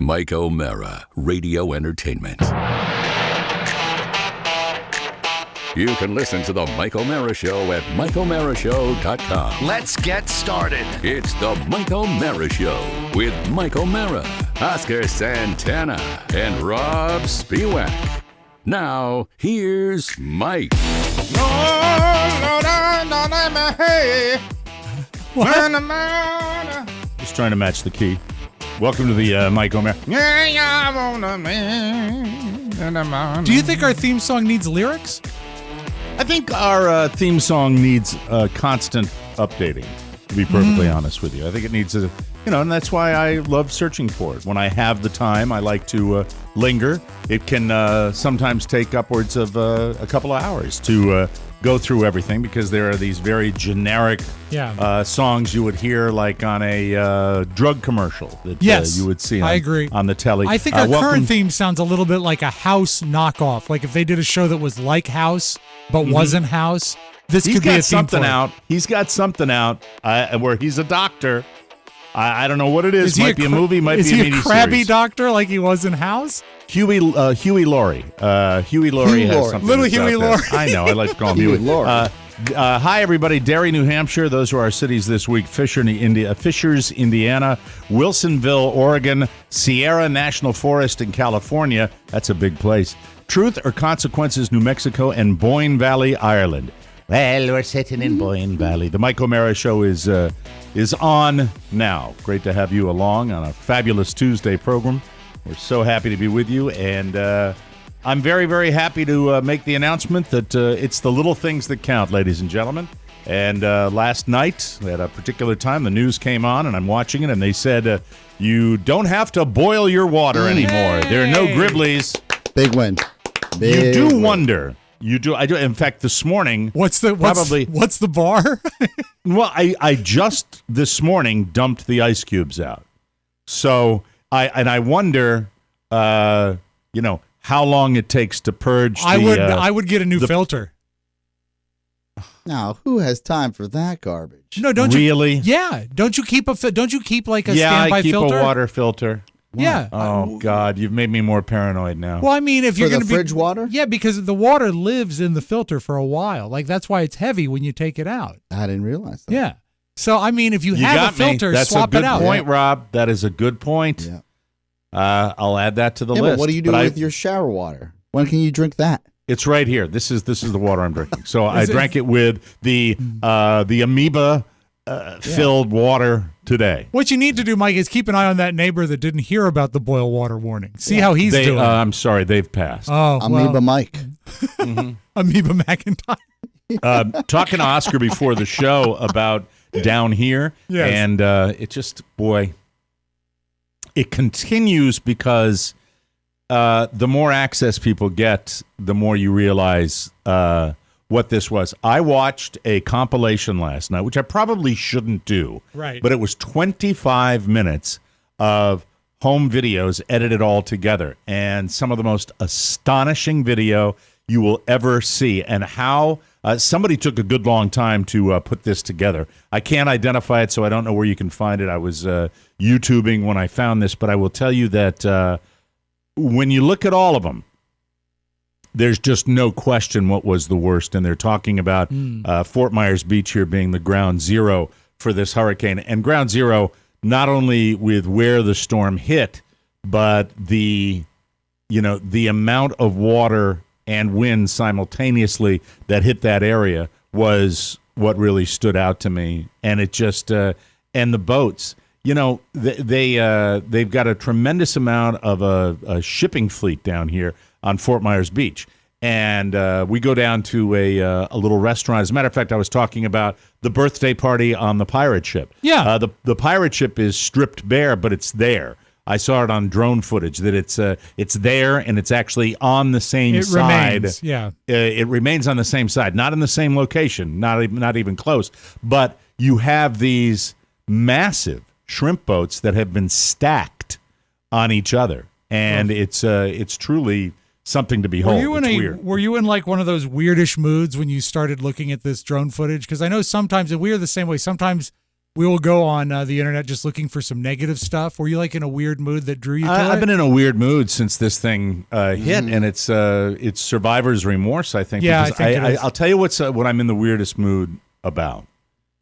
Mike O'Mara, Radio Entertainment. You can listen to The Mike O'Mara Show at MikeO'MaraShow.com. Let's get started. It's The Mike O'Mara Show with Mike O'Mara, Oscar Santana, and Rob Spiewak. Now, here's Mike. Just trying to match the key. Welcome to the Mike O'Mara. Do you think our theme song needs lyrics? I think our theme song needs constant updating, to be perfectly honest with you. I think it needs a, and that's why I love searching for it. When I have the time, I like to linger. It can sometimes take upwards of a couple of hours to go through everything because there are these very generic songs you would hear like on a drug commercial that you would see I agree. on the telly. I think our current theme sounds a little bit like a House knockoff. Like if they did a show that was like House but wasn't House, this could be a theme something for it. out. He's got something out where he's a doctor. I don't know what it is. Might be a movie, might be a miniseries. Is he a crabby doctor like he was in House? Huey Laurie. Huey Laurie has something. Little that's Huey out there. Laurie. I know. I like to call him Huey Laurie. Hi, everybody. Derry, New Hampshire. Those are our cities this week. Fishers, Indiana. Wilsonville, Oregon. Sierra National Forest in California. That's a big place. Truth or Consequences, New Mexico. And Boyne Valley, Ireland. Well, we're sitting in Boyne Valley. The Mike O'Mara Show is on now. Great to have you along on a fabulous Tuesday program. We're so happy to be with you, and I'm very, very happy to make the announcement that it's the little things that count, ladies and gentlemen. And last night, at a particular time, the news came on, and I'm watching it, and they said, you don't have to boil your water anymore. There are no Gribblies. Big win. You do wonder. You do. I do. In fact, this morning, what's the bar? Well, I just this morning dumped the ice cubes out. So I wonder, how long it takes to purge. I would get a new filter. Now, who has time for that garbage? No, don't really? You? Yeah, don't you keep like a standby filter? Yeah, I keep a water filter. What? Yeah. Oh God, you've made me more paranoid now. Well, I mean, if you're going to be fridge water, because the water lives in the filter for a while. Like that's why it's heavy when you take it out. I didn't realize that. Yeah. So I mean, if you have a filter, swap it out. That's a good point, Rob. That is a good point. Yeah. I'll add that to the list. But what do you do with your shower water? When can you drink that? It's right here. This is the water I'm drinking. So I drank it with the amoeba filled water today. What you need to do, Mike, is keep an eye on that neighbor that didn't hear about the boil water warning. See how he's doing. I'm sorry, they've passed. Oh, Amoeba Mike. Amoeba McIntyre. Talking to Oscar before the show about down here, and it just, it continues because the more access people get, the more you realize what this was. I watched a compilation last night, which I probably shouldn't do. Right. But it was 25 minutes of home videos edited all together, and some of the most astonishing video you will ever see, and how somebody took a good long time to put this together. I can't identify it, so I don't know where you can find it. I was YouTubing when I found this, but I will tell you that when you look at all of them, there's just no question what was the worst, and they're talking about Fort Myers Beach here being the ground zero for this hurricane, and ground zero not only with where the storm hit, but the amount of water and wind simultaneously that hit that area was what really stood out to me. And it just and the boats, they've got a tremendous amount of a shipping fleet down here on Fort Myers Beach. And we go down to a little restaurant. As a matter of fact, I was talking about the birthday party on the pirate ship. Yeah. The pirate ship is stripped bare, but it's there. I saw it on drone footage that it's there, and it's actually on the same side. Remains, yeah. It remains on the same side, not in the same location, not even close. But you have these massive shrimp boats that have been stacked on each other, and it's truly something to behold. Were you in like one of those weirdish moods when you started looking at this drone footage? Because I know sometimes, and we are the same way, sometimes we will go on the internet just looking for some negative stuff. Were you like in a weird mood that drew you to it? I've been in a weird mood since this thing hit, and it's survivor's remorse, I think. Yeah, because I think it is. I'll tell you what I'm in the weirdest mood about,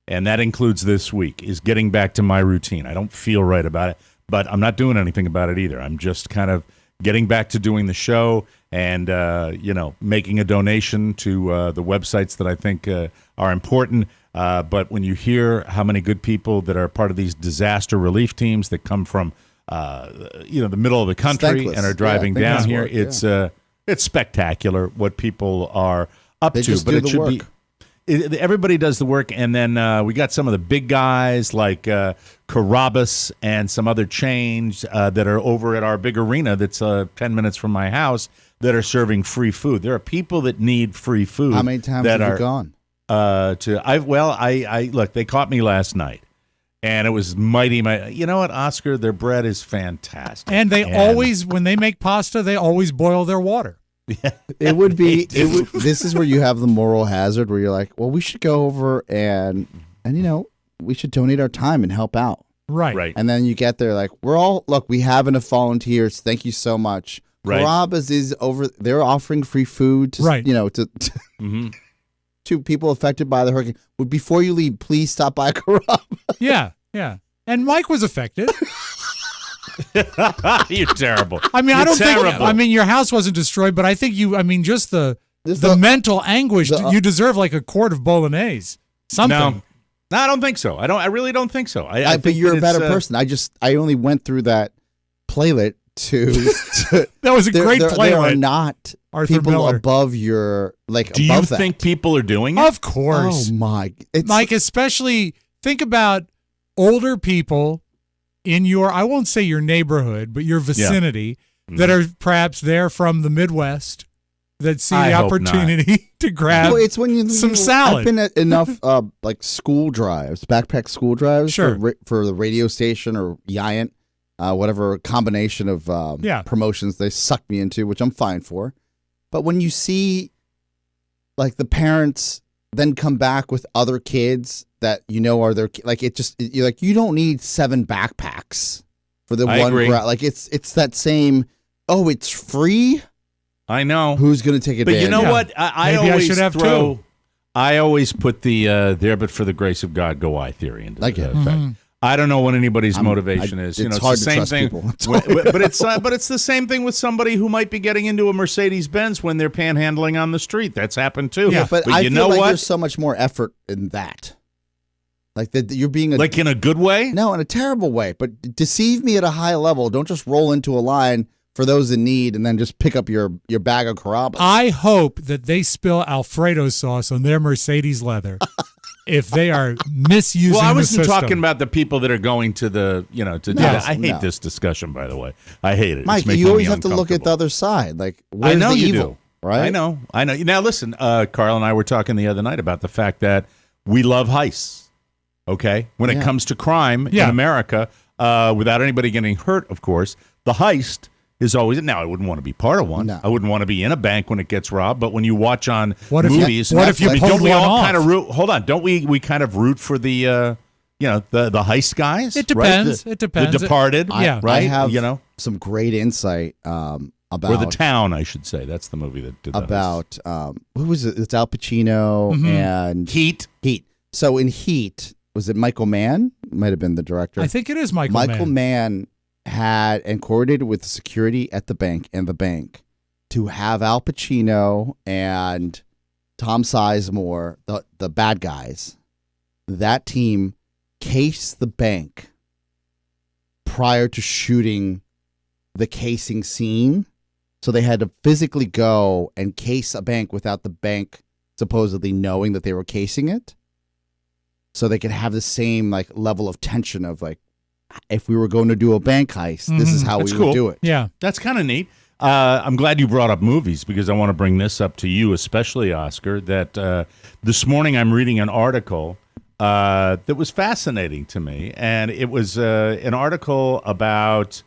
and that includes this week, is getting back to my routine. I don't feel right about it, but I'm not doing anything about it either. I'm just kind of getting back to doing the show and, making a donation to the websites that I think are important. But when you hear how many good people that are part of these disaster relief teams that come from, the middle of the country Thankless. and are driving Yeah, down thankless here, work, it's spectacular what people are up They to. just But do it the should work. be. Everybody does the work, and then we got some of the big guys like Carrabas and some other chains that are over at our big arena that's 10 minutes from my house that are serving free food. There are people that need free food. How many times that have are, you gone? I look, they caught me last night, and it was mighty. You know what, Oscar? Their bread is fantastic, And they always, when they make pasta, they always boil their water. It would be. This is where you have the moral hazard, where you're like, well, we should go over and we should donate our time and help out. Right. And then you get there, like, we have enough volunteers. Thank you so much. Right. Carrabba's is over. They're offering free food to, Right. to people affected by the hurricane. But before you leave, please stop by Carrabba. Yeah. And Mike was affected. You're terrible. I mean, You're I don't terrible. think. I mean, your house wasn't destroyed, but I think you. I mean, just the mental anguish. You deserve like a quart of bolaise. Something. No, I don't think so. I really don't think so. I But think you're a that better it's, person. I only went through that playlet to That was a great play. There are not Arthur people Miller. above your Do you above that. think people are doing it? Of course, Oh my! It's, Mike. Especially think about older people in your. I won't say your neighborhood, but your vicinity that are perhaps there from the Midwest that see I the hope opportunity to grab. Well, it's when you some salad. I've been at enough school drives, backpack school drives, Sure. for the radio station or Giant, whatever combination of promotions they suck me into, which I'm fine for. But when you see like the parents then come back with other kids that are their you're like, you don't need 7 backpacks for the I one agree. like it's that same. Oh, it's free. I know. Who's going to take But advantage? you know Yeah. what? I Maybe I always should have throw. two. I always put the there, but for the grace of God, go I theory into I get it. effect. I don't know what anybody's motivation is. It's It's hard the to same trust thing. people. But it's the same thing with somebody who might be getting into a Mercedes Benz when they're panhandling on the street. That's happened too. Yeah, But you I feel know like what? there's so much more effort in that. Like that you're being a Like in a good way. no, in a terrible way. But deceive me at a high level. Don't just roll into a line for those in need and then just pick up your bag of Carrabba's. I hope that they spill Alfredo sauce on their Mercedes leather if they are misusing Well, I the wasn't system. talking about the people that are going to the, to do that. I hate this discussion, by the way. I hate it. It's Mike, making you always me have to look at the uncomfortable. other side. Like, I where's know the you evil? do. Right? I know. Now, listen, Carl and I were talking the other night about the fact that we love heists, okay? When it Yeah. comes to crime Yeah. in America, without anybody getting hurt, of course, the heist is always. Now, I wouldn't want to be part of one. No. I wouldn't want to be in a bank when it gets robbed. But when you watch on What if you- movies, what if you don't pulled we one all off? kind of root? Hold on, don't we kind of root for the the heist guys? It right? depends. It depends. The Departed, Yeah. right? I have some some great insight about or The Town, I should say. That's the movie that did that. about who was it? It's Al Pacino and Heat. Heat. So in Heat, was it Michael Mann? Might have been the director. I think it is Michael Mann. Mann had and coordinated with the security at the bank and the bank to have Al Pacino and Tom Sizemore, the bad guys, that team case the bank prior to shooting the casing scene. So they had to physically go and case a bank without the bank supposedly knowing that they were casing it. So they could have the same like level of tension of like, if we were going to do a bank heist, this is how That's we cool. would do it. Yeah. That's kind of neat. I'm glad you brought up movies because I want to bring this up to you, especially Oscar, that this morning I'm reading an article that was fascinating to me. And it was an article about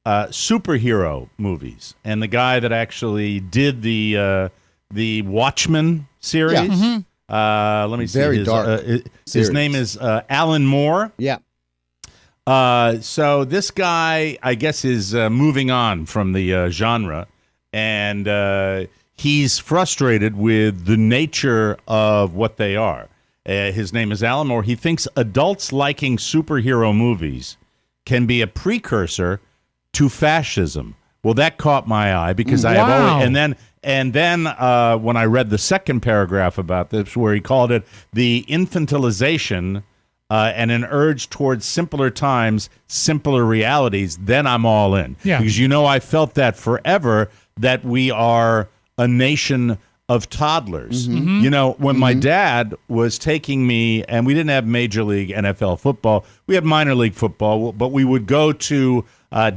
superhero movies. And the guy that actually did the Watchmen series, Let me see. Very dark His series. name is Alan Moore. Yeah. So this guy, I guess, is moving on from the genre, and he's frustrated with the nature of what they are. His name is Alan Moore. He thinks adults liking superhero movies can be a precursor to fascism. Well, that caught my eye because I have always, and then when I read the second paragraph about this, where he called it the infantilization and an urge towards simpler times, simpler realities, then I'm all in. Yeah. Because I felt that forever, that we are a nation of toddlers. When my dad was taking me, and we didn't have Major League NFL football, we had minor league football, but we would go to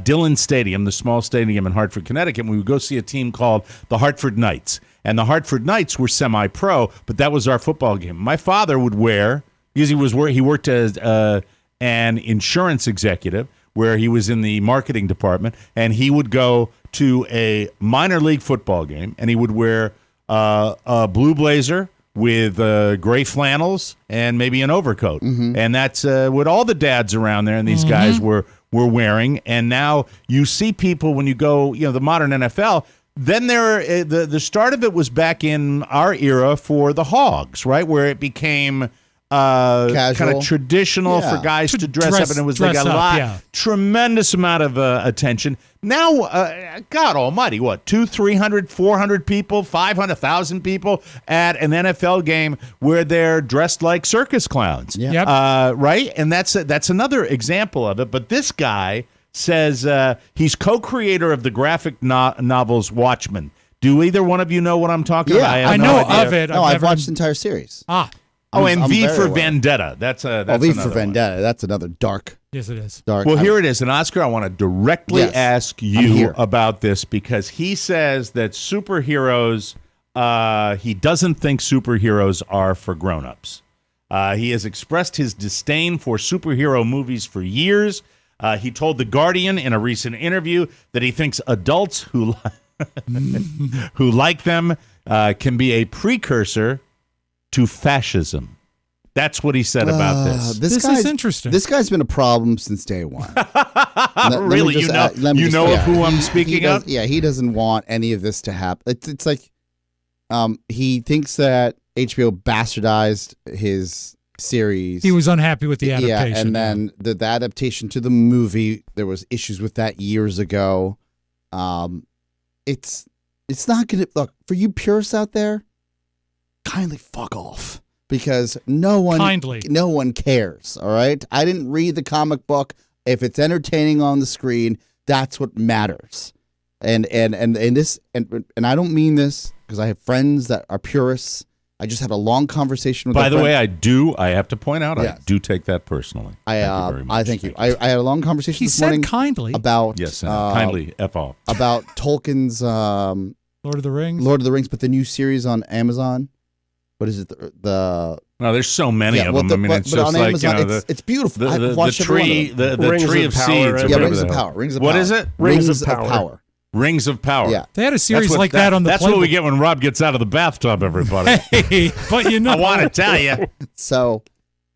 Dillon Stadium, the small stadium in Hartford, Connecticut, and we would go see a team called the Hartford Knights. And the Hartford Knights were semi-pro, but that was our football game. My father would wear, because he worked as an insurance executive, where he was in the marketing department, and he would go to a minor league football game, and he would wear a blue blazer with gray flannels and maybe an overcoat. And that's what all the dads around there and these guys were wearing. And now you see people when you go, the modern NFL, then the start of it was back in our era for the Hogs, right, where it became kind of traditional for guys to dress up, and it was like a lot, tremendous amount of attention. Now, God Almighty, what, 200, 300, 400 people, 500,000 people at an NFL game where they're dressed like circus clowns, right? And that's another example of it. But this guy says he's co-creator of the graphic novels Watchmen. Do either one of you know what I'm talking about? I know of it. I've watched the entire series. And V for Vendetta. That's V for Vendetta. One. That's another dark. Yes, it is. Dark. Well, here it is. And Oscar, I want to directly ask you about this, because he says that superheroes, he doesn't think superheroes are for grown-ups. He has expressed his disdain for superhero movies for years. He told The Guardian in a recent interview that he thinks adults who like them can be a precursor to fascism. That's what he said about this. This is interesting. This guy's been a problem since day one. Really? You know of who I'm speaking of? Yeah, he doesn't want any of this to happen. It's like he thinks that HBO bastardized his series. He was unhappy with the adaptation. Yeah, and then the adaptation to the movie, there was issues with that years ago. It's not going to, look, for you purists out there, kindly fuck off, because no one cares. All right, I didn't read the comic book. If it's entertaining on the screen, that's what matters. And I don't mean this because I have friends that are purists. I just had a long conversation with. By the way, I have to point out, I do take that personally. Thank you very much. Thank you. I had a long conversation this morning. Kindly about kindly F off about Tolkien's Lord of the Rings, but the new series on Amazon. What is it? No, there's so many of them. It's just on like Amazon, it's beautiful. The tree of seeds. Rings of Power. What is it? Rings of Power. Rings of Power. Yeah, they had a series like that on the. That's what we get when Rob gets out of the bathtub. Everybody. Hey, but I want to tell you. So,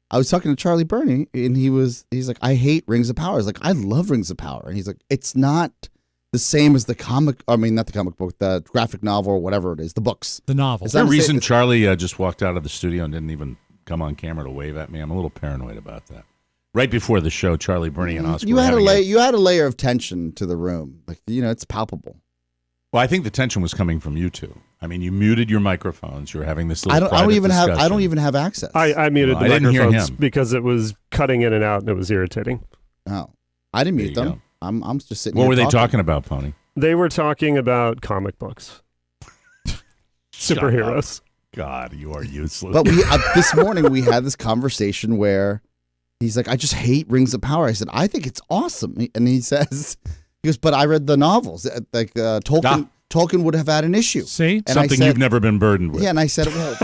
I was talking to Charlie Burney, and he's like, "I hate Rings of Power." I was like, "I love Rings of Power," and he's like, "It's not the same as the comic. I mean, not the comic book, the graphic novel or whatever it is, the books, the novel." Is there a reason Charlie just walked out of the studio and didn't even come on camera to wave at me? I'm a little paranoid about that. Right before the show, Charlie Burney and Oscar. You had a layer of tension to the room, like it's palpable. Well, I think the tension was coming from you two. I mean, you muted your microphones. You were having this little. I don't even have access. I muted the microphones because it was cutting in and out, and it was irritating. Oh, I didn't mute them. I'm just sitting. What were they talking about, Pony? They were talking about comic books, superheroes. God, you are useless. But this morning we had this conversation where he's like, "I just hate Rings of Power." I said, "I think it's awesome," and he goes, "But I read the novels. Like Tolkien would have had an issue." See, and something you've never been burdened with. Yeah, and I said, "Well,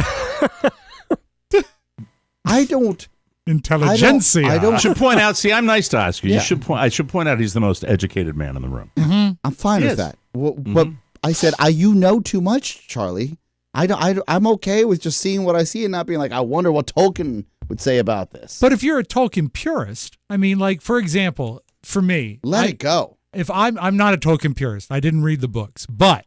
I don't." Intelligentsia. I should point out. See, I'm nice to Oscar. Yeah. I should point out he's the most educated man in the room. Mm-hmm. I'm fine with that. But I said, you know too much, Charlie. I'm okay with just seeing what I see and not being like, I wonder what Tolkien would say about this. But if you're a Tolkien purist, I mean, like, for example, for me, let it go. If I'm not a Tolkien purist, I didn't read the books, but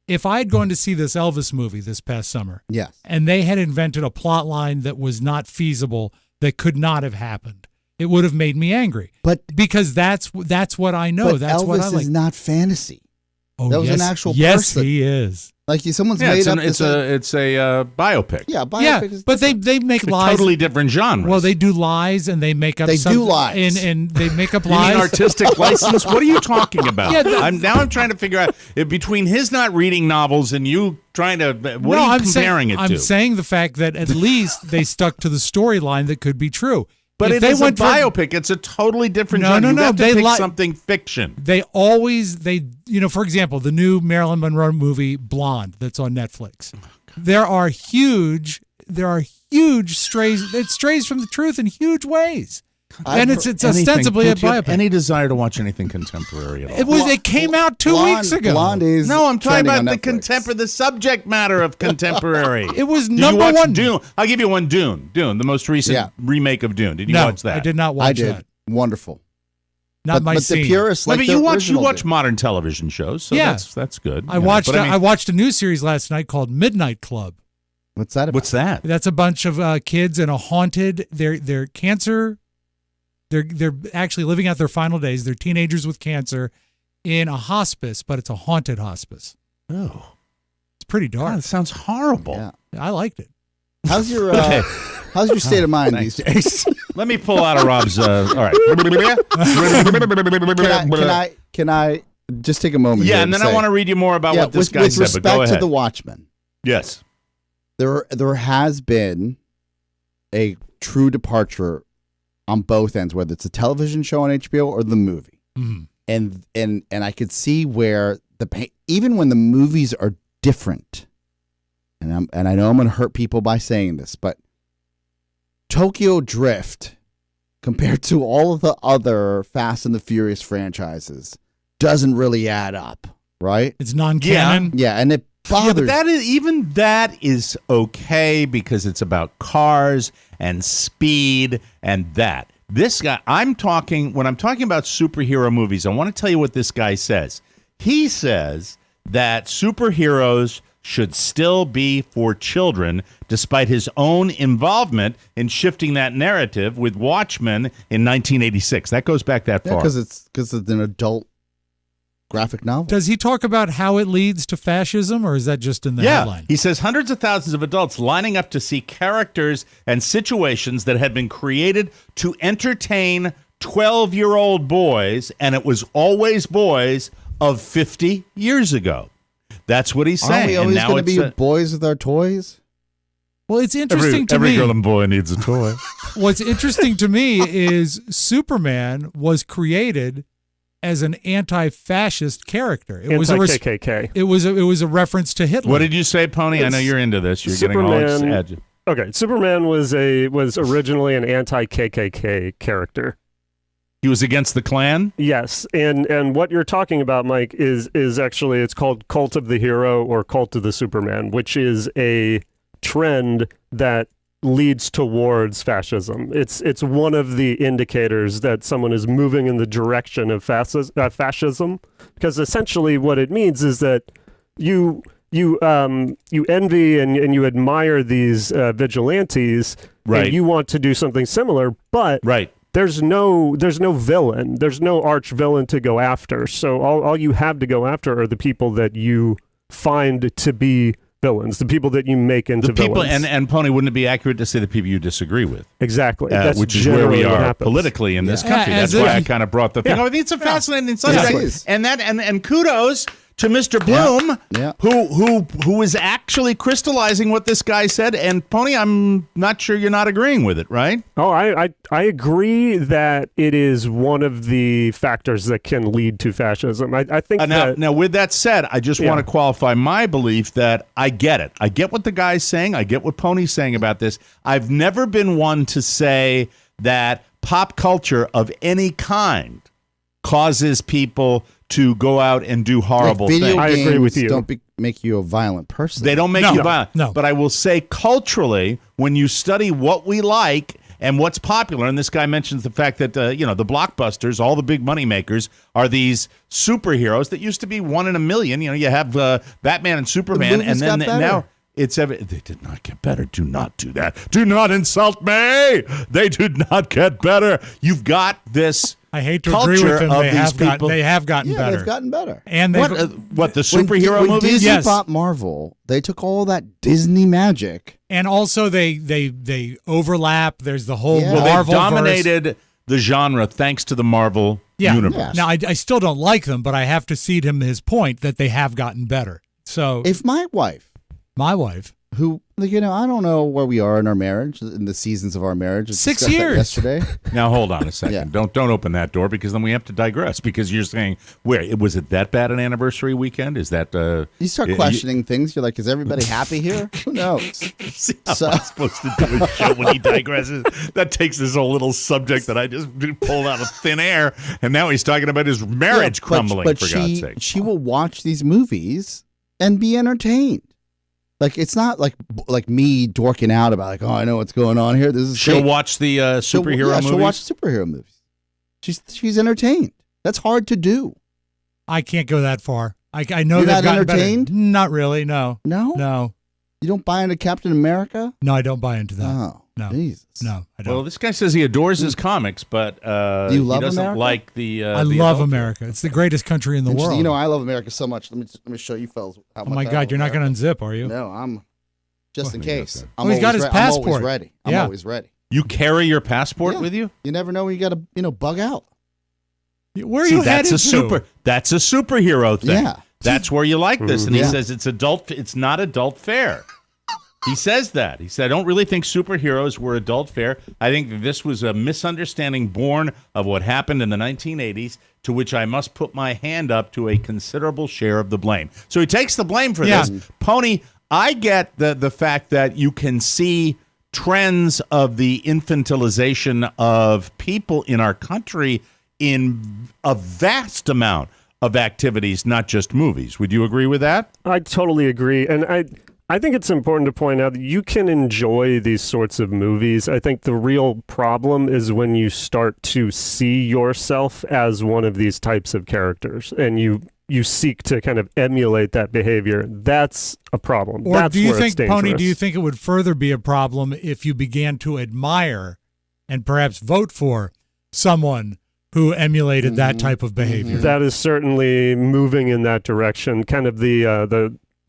if I had gone to see this Elvis movie this past summer, yes, and they had invented a plot line that was not feasible, that could not have happened, it would have made me angry. But because that's what I know. But that's Elvis what I like. is not fantasy. Oh, that was yes, an actual yes, person. He is. Like someone's made up. It's a biopic. Yeah, biopic. Yeah, is but they make It's lies. totally different genres. Well, they do lies and they make up. They do lies and they make up You lies. mean artistic license? What are you talking about? Yeah, I'm trying to figure out if between his not reading novels and you trying to. What are you comparing it to? I'm saying the fact that at least they stuck to the storyline that could be true. But if it they is went a biopic. It's a totally different genre. You have to pick something fiction. For example, the new Marilyn Monroe movie Blonde that's on Netflix. There are huge strays. It strays from the truth in huge ways. And it's ostensibly a biopic. Any desire to watch anything contemporary at all? It came out 2 weeks ago. Blonde is no, I'm talking about the subject matter of contemporary. It was Did number you watch one. Dune? I'll give you one. Dune, the most recent remake of Dune. Did you watch that? I did not watch that. I did. Wonderful. Not my but scene. The purists like but you watch modern television shows, so that's good. I watched a new series last night called Midnight Club. What's that about? What's that? That's a bunch of kids in a haunted. They're cancer. They're actually living out their final days. They're teenagers with cancer in a hospice, but it's a haunted hospice. Oh, it's pretty dark. God, it sounds horrible. Yeah. I liked it. How's your state of mind these days? Let me pull out of Rob's. All right. Can I just take a moment? Yeah, here and then say, I want to read you more about what this guy said. With But go respect ahead. to the Watchmen, yes, there has been a true departure on both ends, whether it's a television show on HBO or the movie. Mm-hmm. And I could see where even when the movies are different, and I know I'm going to hurt people by saying this, but Tokyo Drift, compared to all of the other Fast and the Furious franchises, doesn't really add up, right? It's non-canon. Yeah, and it bothers. Yeah, but that is okay because it's about cars and speed and that. This guy, when I'm talking about superhero movies, I want to tell you what this guy says. He says that superheroes should still be for children, despite his own involvement in shifting that narrative with Watchmen in 1986. That goes back that far. Because it's an adult graphic novel. Does he talk about how it leads to fascism, or is that just in the headline? He says hundreds of thousands of adults lining up to see characters and situations that had been created to entertain 12-year-old boys, and it was always boys of 50 years ago. That's what he's saying. Aren't we always going to be boys with our toys? Well, it's interesting to me. Every girl and boy needs a toy. What's interesting to me is Superman was created as an anti-fascist character. It was KKK. It was a reference to Hitler. What did you say, Pony? I know you're into this. You're getting all excited. Okay, Superman was originally an anti-KKK character. He was against the Klan? Yes, and what you're talking about, Mike, is actually, it's called Cult of the Hero or Cult of the Superman, which is a trend that leads towards fascism. It's one of the indicators that someone is moving in the direction of fascism, because essentially what it means is that you envy and you admire these vigilantes, right? And you want to do something similar, but right. There's no villain. There's no arch villain to go after. So all you have to go after are the people that you find to be villains, the people that you make into villains. And Pony, wouldn't it be accurate to say the people you disagree with? Exactly. Which is where we are politically in this country. That's why I kind of brought the thing. I think it's a fascinating subject. And kudos to Mr. Bloom, who is actually crystallizing what this guy said. And Pony, I'm not sure you're not agreeing with it, right? Oh, I agree that it is one of the factors that can lead to fascism. I think now, with that said, I just want to qualify my belief that I get it. I get what the guy's saying. I get what Pony's saying about this. I've never been one to say that pop culture of any kind causes people to go out and do horrible Like, video things. I agree with you. Don't make you a violent person. They don't make No. you violent. No. But I will say culturally, when you study what we like and what's popular, and this guy mentions the fact that, the blockbusters, all the big money makers, are these superheroes that used to be one in a million. You have Batman and Superman, movies and then got better. now they did not get better. Do not do that. Do not insult me. They did not get better. You've got this I hate to agree with them. of They these have people. they have gotten Yeah, better. they've gotten better. And they've What the superhero when movies? Disney Yes. bought Marvel, they took all that Disney magic. and also they overlap. There's the whole Yeah. Well, they've Marvel dominated the genre thanks to the Marvel universe. Yeah. Now I still don't like them, but I have to cede him his point that they have gotten better. So If my wife, my wife, who, I don't know where we are in our marriage, in the seasons of our marriage. We 6 discussed that years. yesterday. Now hold on a second. Yeah. Don't open that door, because then we have to digress. Because you're saying, was it that bad an anniversary weekend? Is that You start questioning things. You're like, is everybody happy here? Who knows? See how So- I'm supposed to do a show when he digresses? That takes this whole little subject that I just pulled out of thin air, and now he's talking about his marriage Yeah, crumbling. but for God's sake, she will watch these movies and be entertained. Like, it's not like me dorking out about like, oh, I know what's going on here. This is she'll great. watch the superhero movies. She'll watch superhero movies. She's entertained. That's hard to do. I can't go that far. I know You're they've not gotten better. entertained? Not really. No. No, No. you don't buy into Captain America. No, I don't buy into that. Oh, No. Jesus. No, I don't. Well, this guy says he adores his comics, but Do you love he doesn't America? like the. I the love adult- America. It's the greatest country in the Interesting. world. You know, I love America so much. Let me show you fellas. How oh much my I God, love you're not going to America. unzip, are you? No, I'm just in Well, he case. does that. I'm Oh, he's got always his I'm passport. always ready. I'm Yeah. always ready. You carry your passport Yeah. with you? You never know when you got to bug out. Where are See, you that's headed to? That's a superhero thing. Yeah. That's where you like this. And he Yeah. says it's not adult fare. He says that. He said, I don't really think superheroes were adult fare. I think that this was a misunderstanding born of what happened in the 1980s, to which I must put my hand up to a considerable share of the blame. So he takes the blame for Yeah. this. Pony, I get the fact that you can see trends of the infantilization of people in our country in a vast amount of activities, not just movies. Would you agree with that? I totally agree. And I think it's important to point out that you can enjoy these sorts of movies. I think the real problem is when you start to see yourself as one of these types of characters and you seek to kind of emulate that behavior. That's a problem. Or That's do you where it's think, Pony, dangerous. do you think it would further be a problem if you began to admire and perhaps vote for someone who emulated that type of behavior? That is certainly moving in that direction. Kind of the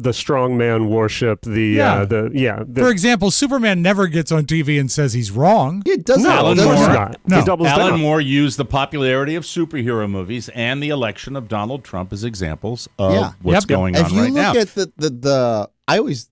strongman worship. For example, Superman never gets on TV and says he's wrong. It doesn't. No, Alan of course Moore. not. No. He doubles Alan down. Moore used the popularity of superhero movies and the election of Donald Trump as examples of what's going If on you right look now. at the I always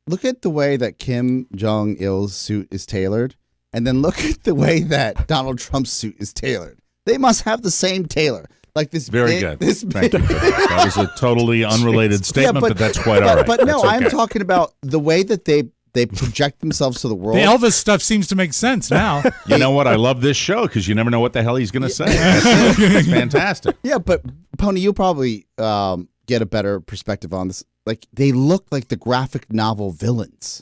look at the way that Kim Jong-il's suit is tailored, and then look at the way that Donald Trump's suit is tailored. They must have the same tailor. Like this. Very big, good. This Thank big, you. That was a totally unrelated statement, but that's quite all right. But no, That's I'm okay. talking about the way that they project themselves to the world. The Elvis stuff seems to make sense now. You know what? I love this show because you never know what the hell he's going to say. It's fantastic. Yeah, but Pony, you'll probably get a better perspective on this. Like, they look like the graphic novel villains.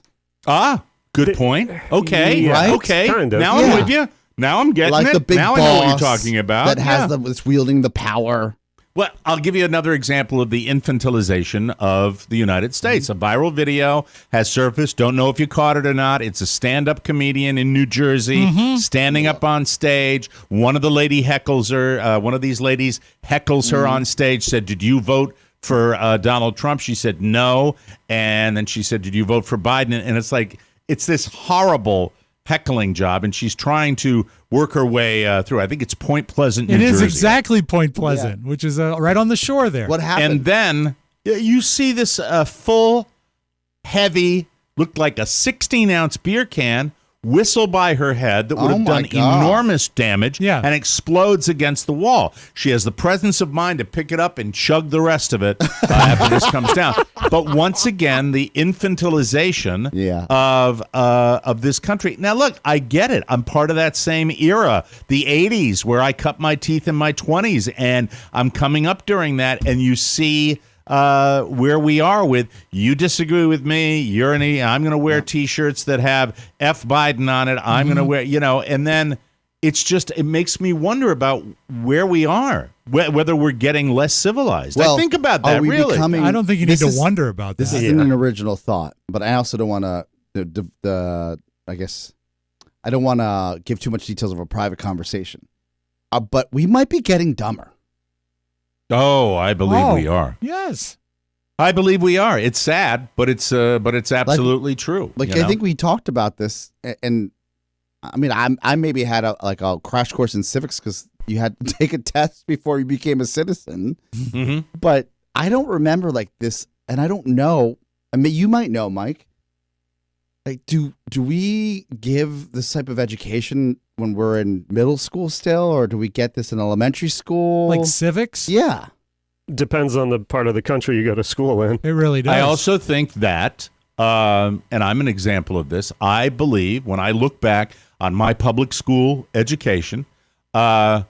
Good point. Okay. Yeah, right? Okay. kind of. Now Yeah. I'm with you. Now I'm getting Like it. the big now boss I know what you're talking about. that has Yeah. that's wielding the power. Well, I'll give you another example of the infantilization of the United States. A viral video has surfaced. Don't know if you caught it or not. It's a stand-up comedian in New Jersey standing up on stage. One of the lady heckles her. One of these ladies heckles her on stage, said, did you vote for Donald Trump? She said no. And then she said, did you vote for Biden? And it's like, it's this horrible heckling job, and she's trying to work her way through. I think it's Point Pleasant, New It is Jersey. exactly Point Pleasant, which is right on the shore there. What happened? And then you see this full, heavy, looked like a 16-ounce beer can whistle by her head that would Oh have my done God. enormous damage and explodes against the wall. She has the presence of mind to pick it up and chug the rest of it after this comes down. But once again, the infantilization of this country. Now, look, I get it. I'm part of that same era, the 80s, where I cut my teeth in my 20s, and I'm coming up during that, and you see where we are with, you disagree with me, I'm going to wear T-shirts that have F Biden on it, I'm going to wear, and then it makes me wonder about where we are, whether we're getting less civilized. Well, I think about that, really. I don't think you need to wonder about that. This isn't an original thought, but I also don't want to, I guess, I don't want to give too much details of a private conversation, but we might be getting dumber. Oh, I believe we are. Yes, I believe we are. It's sad, but it's absolutely true. I think we talked about this, and I mean, I maybe had a crash course in civics because you had to take a test before you became a citizen. Mm-hmm. But I don't remember like this, and I don't know. I mean, you might know, Mike. Like, do we give this type of education when we're in middle school still, or do we get this in elementary school? Like civics? Yeah. Depends on the part of the country you go to school in. It really does. I also think that, and I'm an example of this, I believe when I look back on my public school education, I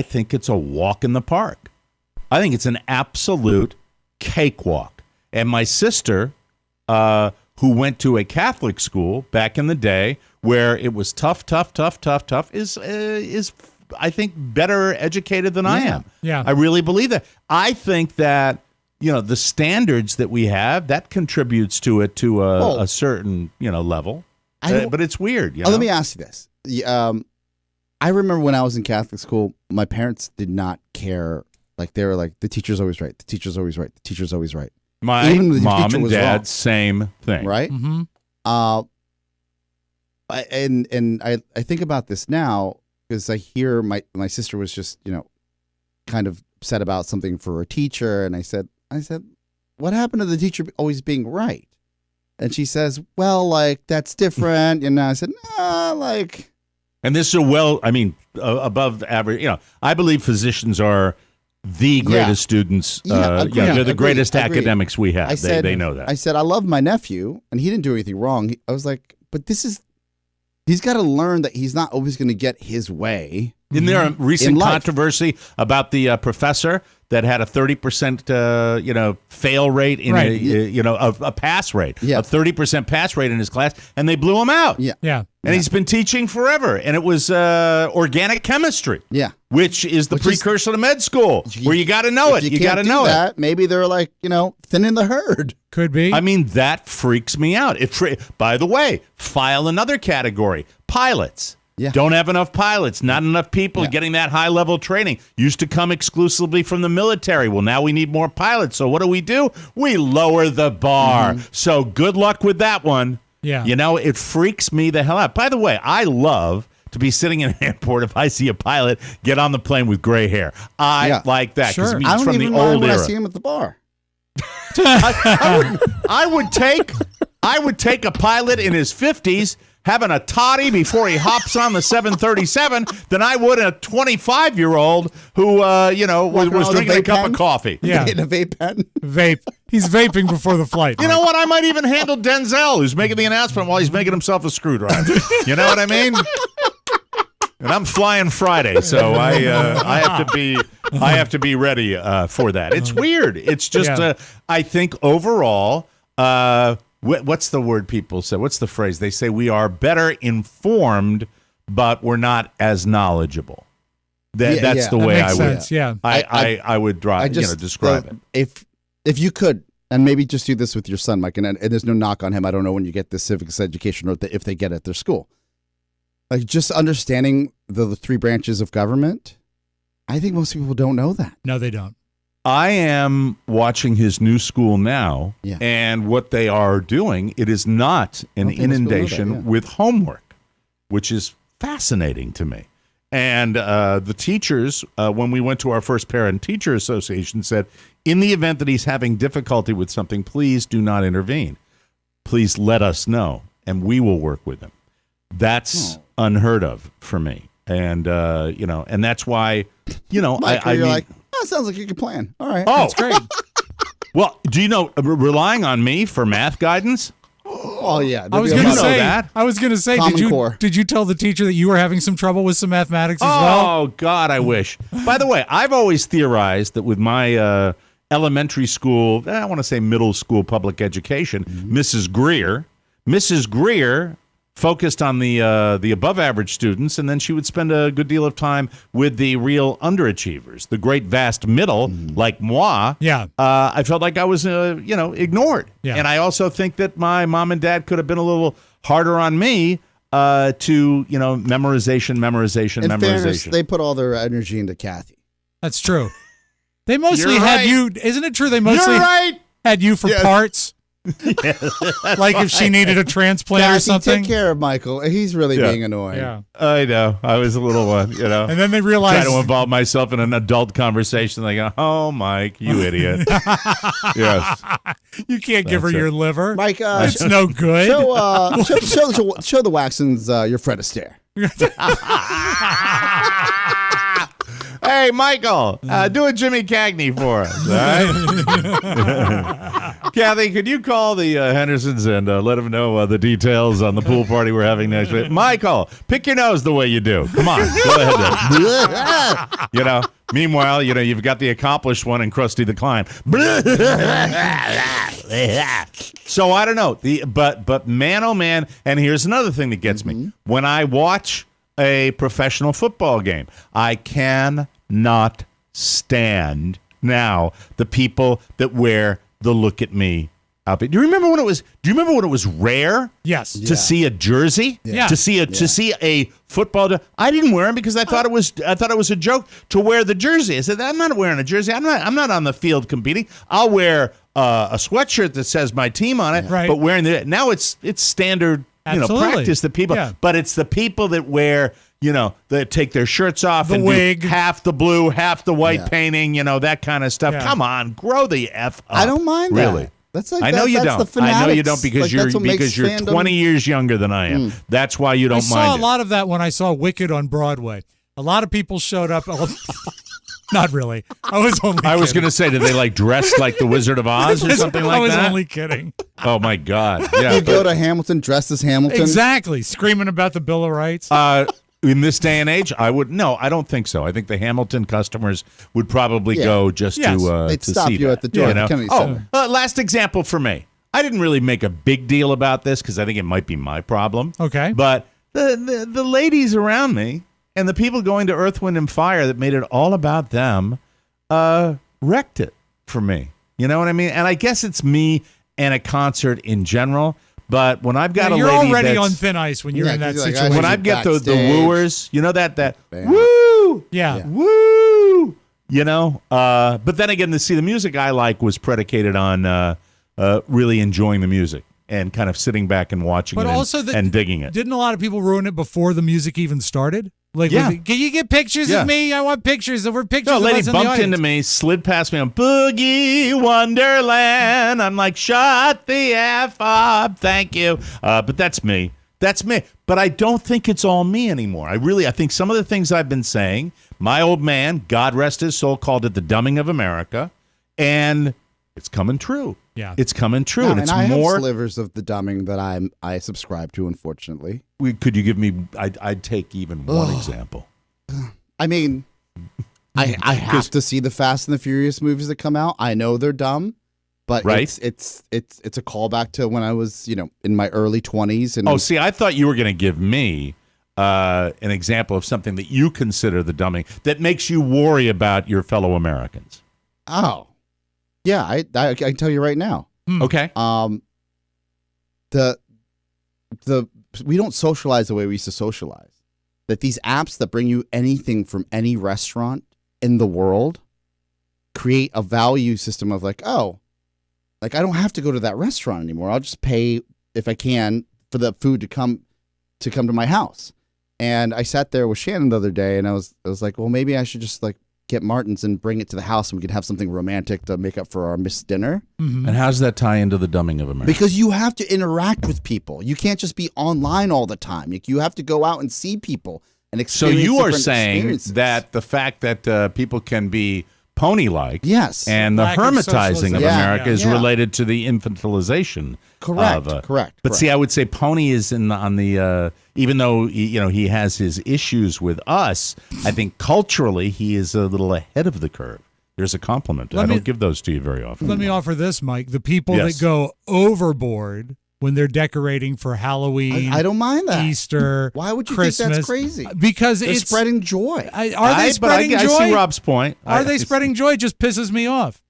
think it's a walk in the park. I think it's an absolute cakewalk. And my sister, who went to a Catholic school back in the day where it was tough, is I think better educated than I am. Yeah. I really believe that. I think that, the standards that we have, that contributes to it to a certain, level. But it's weird. Let me ask you this. I remember when I was in Catholic school, my parents did not care. Like, they were like, the teacher's always right. The teacher's always right. The teacher's always right. My Even the mom teacher and was dad, wrong. same thing. Right? Mm-hmm. I think about this now because I hear my sister was just, kind of upset about something for a teacher. And I said, what happened to the teacher always being right? And she says, well, like, that's different. And I said, nah, like. And this is above average. I believe physicians are the greatest students. They're the greatest academics we have. They know that. I said, I love my nephew, and he didn't do anything wrong. I was like, but he's got to learn that he's not always going to get his way. Isn't there a recent controversy about the professor that had a 30% fail rate in a pass rate, a 30% pass rate in his class, and they blew him out. Yeah. And he's been teaching forever, and it was organic chemistry. Yeah. Which is the precursor to med school, where you got to know it. You got to know it. Maybe they're like, thinning the herd. Could be. I mean, that freaks me out. By the way, file another category: pilots. Yeah. Don't have enough pilots, not enough people getting that high-level training. Used to come exclusively from the military. Well, now we need more pilots. So what do? We lower the bar. Mm-hmm. So good luck with that one. Yeah. It freaks me the hell out. By the way, I love to be sitting in an airport if I see a pilot get on the plane with gray hair. I like that because it means I don't from even the mind old when era. I see him at the bar. I would take a pilot in his 50s having a toddy before he hops on the 737 than I would a 25-year-old who was drinking a cup of coffee. Yeah. In a vape pen. Vape. He's vaping before the flight. You know what? I might even handle Denzel, who's making the announcement while he's making himself a screwdriver. You know what I mean? And I'm flying Friday, so I have to be ready for that. It's weird. It's just I think overall, what's the word people say? What's the phrase? They say we are better informed, but we're not as knowledgeable. That's the way I would. Sense, yeah. I would describe it. If you could, and maybe just do this with your son, Mike, and there's no knock on him. I don't know when you get this civics education or if they get it at their school. Like, just understanding the three branches of government, I think most people don't know that. No, they don't. I am watching his new school now, and what they are doing, it is not an inundation with homework, which is fascinating to me. And the teachers, when we went to our first parent-teacher association, said, in the event that he's having difficulty with something, please do not intervene. Please let us know, and we will work with him. That's unheard of for me. And, and that's why, Mike, I you're mean, like, oh, sounds like you can plan. All right. oh, That's great. well, do you know, relying on me for math guidance? Oh, yeah. I was You going to know say. that. I was going to say. Common Core. Did you tell the teacher that you were having some trouble with some mathematics as well? Oh, God, I wish. By the way, I've always theorized that with my elementary school, I want to say middle school public education, Mrs. Greer focused on the above average students, and then she would spend a good deal of time with the real underachievers, the great vast middle, like moi. Yeah. I felt like I was, ignored. Yeah. And I also think that my mom and dad could have been a little harder on me to, memorization. In fairness, they put all their energy into Kathy. That's true. They mostly You're had right. you. Isn't it true? They mostly You're right. had you for Yes. parts. Like if she needed a transplant Kathy, or something. take care of Michael. He's really Yeah. being annoying. Yeah. I know. I was a little one, And then they Try realized. to involve myself in an adult conversation. They go, "Oh, Mike, you idiot!" Yes, You can't give her That's it. your liver. Mike, It's no good. show the Waxons your Fred Astaire. Hey, Michael, do a Jimmy Cagney for us, all right? Kathy, could you call the Hendersons and let them know the details on the pool party we're having next week? Michael, pick your nose the way you do. Come on, go ahead. Meanwhile, you've got the accomplished one and Krusty the Clown. So I don't know. But man, oh man, and here's another thing that gets me. When I watch a professional football game, I cannot stand now the people that wear the look at me outfit. Do you remember when it was rare Yes. to see a jersey? Yeah. To see a football I didn't wear them because I thought it was a joke to wear the jersey. I said, I'm not wearing a jersey. I'm not on the field competing. I'll wear a sweatshirt that says my team on it. Right. But now it's standard Absolutely. practice that people, Yeah. but it's the people that wear, that take their shirts off The and wig. do half the blue, half the white Yeah. painting, that kind of stuff. Yeah. Come on, grow the F up. I don't mind that. Really. That's like I know you that's don't. The I know you don't fanatics. because Like, that's what makes you're fandom- 20 years younger than I am. That's why you don't I saw mind a it. lot of that when I saw Wicked on Broadway. A lot of people showed up. Not really. I was only. I was kidding. going to say, did they dress like the Wizard of Oz or something like I was that? only kidding. Oh my God! Yeah, You go to Hamilton dressed as Hamilton. Exactly. Screaming about the Bill of Rights. in this day and age, I don't think so. I think the Hamilton customers would probably go just Yes. to They'd to stop see you that, at the door at the Kennedy Center. Last example for me. I didn't really make a big deal about this because I think it might be my problem. Okay. But the ladies around me and the people going to Earth, Wind, and Fire that made it all about them wrecked it for me. You know what I mean? And I guess it's me and a concert in general. But when I've got Yeah, a you're lady already that's, on thin ice when you're Yeah, in that 'cause you're like, situation. when I I get the backstage. wooers, that Bam. woo, yeah. woo, but then again, to see the music I like was predicated on really enjoying the music and kind of sitting back and watching But it also and digging it. Didn't a lot of people ruin it before the music even started? Like, Yeah. can you get pictures Yeah. of me? I want pictures. We're pictures No, a of lady us in the bumped audience. into me, slid past me on Boogie Wonderland. I'm like, shut the F up. Thank you. But that's me. That's me. But I don't think it's all me anymore. I think some of the things I've been saying, my old man, God rest his soul, called it the dumbing of America. And it's coming true. Yeah. It's coming true. Yeah, and it's I more. have slivers of the dumbing that I subscribe to, unfortunately. Could you give me, I'd take even one example. I mean, I have to see the Fast and the Furious movies that come out. I know they're dumb, but Right. it's a callback to when I was, in my early 20s. And Oh, see, I thought you were going to give me an example of something that you consider the dumbing that makes you worry about your fellow Americans. oh, yeah, I can tell you right now. Okay. The we don't socialize the way we used to socialize. That these apps that bring you anything from any restaurant in the world create a value system of like, oh, like I don't have to go to that restaurant anymore. I'll just pay if I can for the food to come to my house. And I sat there with Shannon the other day and I was like, well, maybe I should just like get Martin's and bring it to the house, and we could have something romantic to make up for our missed dinner. And how does that tie into the dumbing of America? Because you have to interact with people. You can't just be online all the time. You have to go out and see people and So experience. you are different saying experiences. that the fact that people can be pony-like, Yes. and the Lack of hermitizing of socialization. America is Yeah. related to the infantilization. Correct, of, correct. But see, I would say Pony is on the even though he has his issues with us, I think culturally he is a little ahead of the curve. There's a compliment. I don't give those to you very often. Let me offer this, Mike. The people Yes. that go overboard when they're decorating for Halloween, I don't mind that. Easter, Why would you Christmas, think that's crazy? Because They're it's spreading joy. Are they spreading joy? I see Rob's point. Are they spreading joy? It just pisses me off.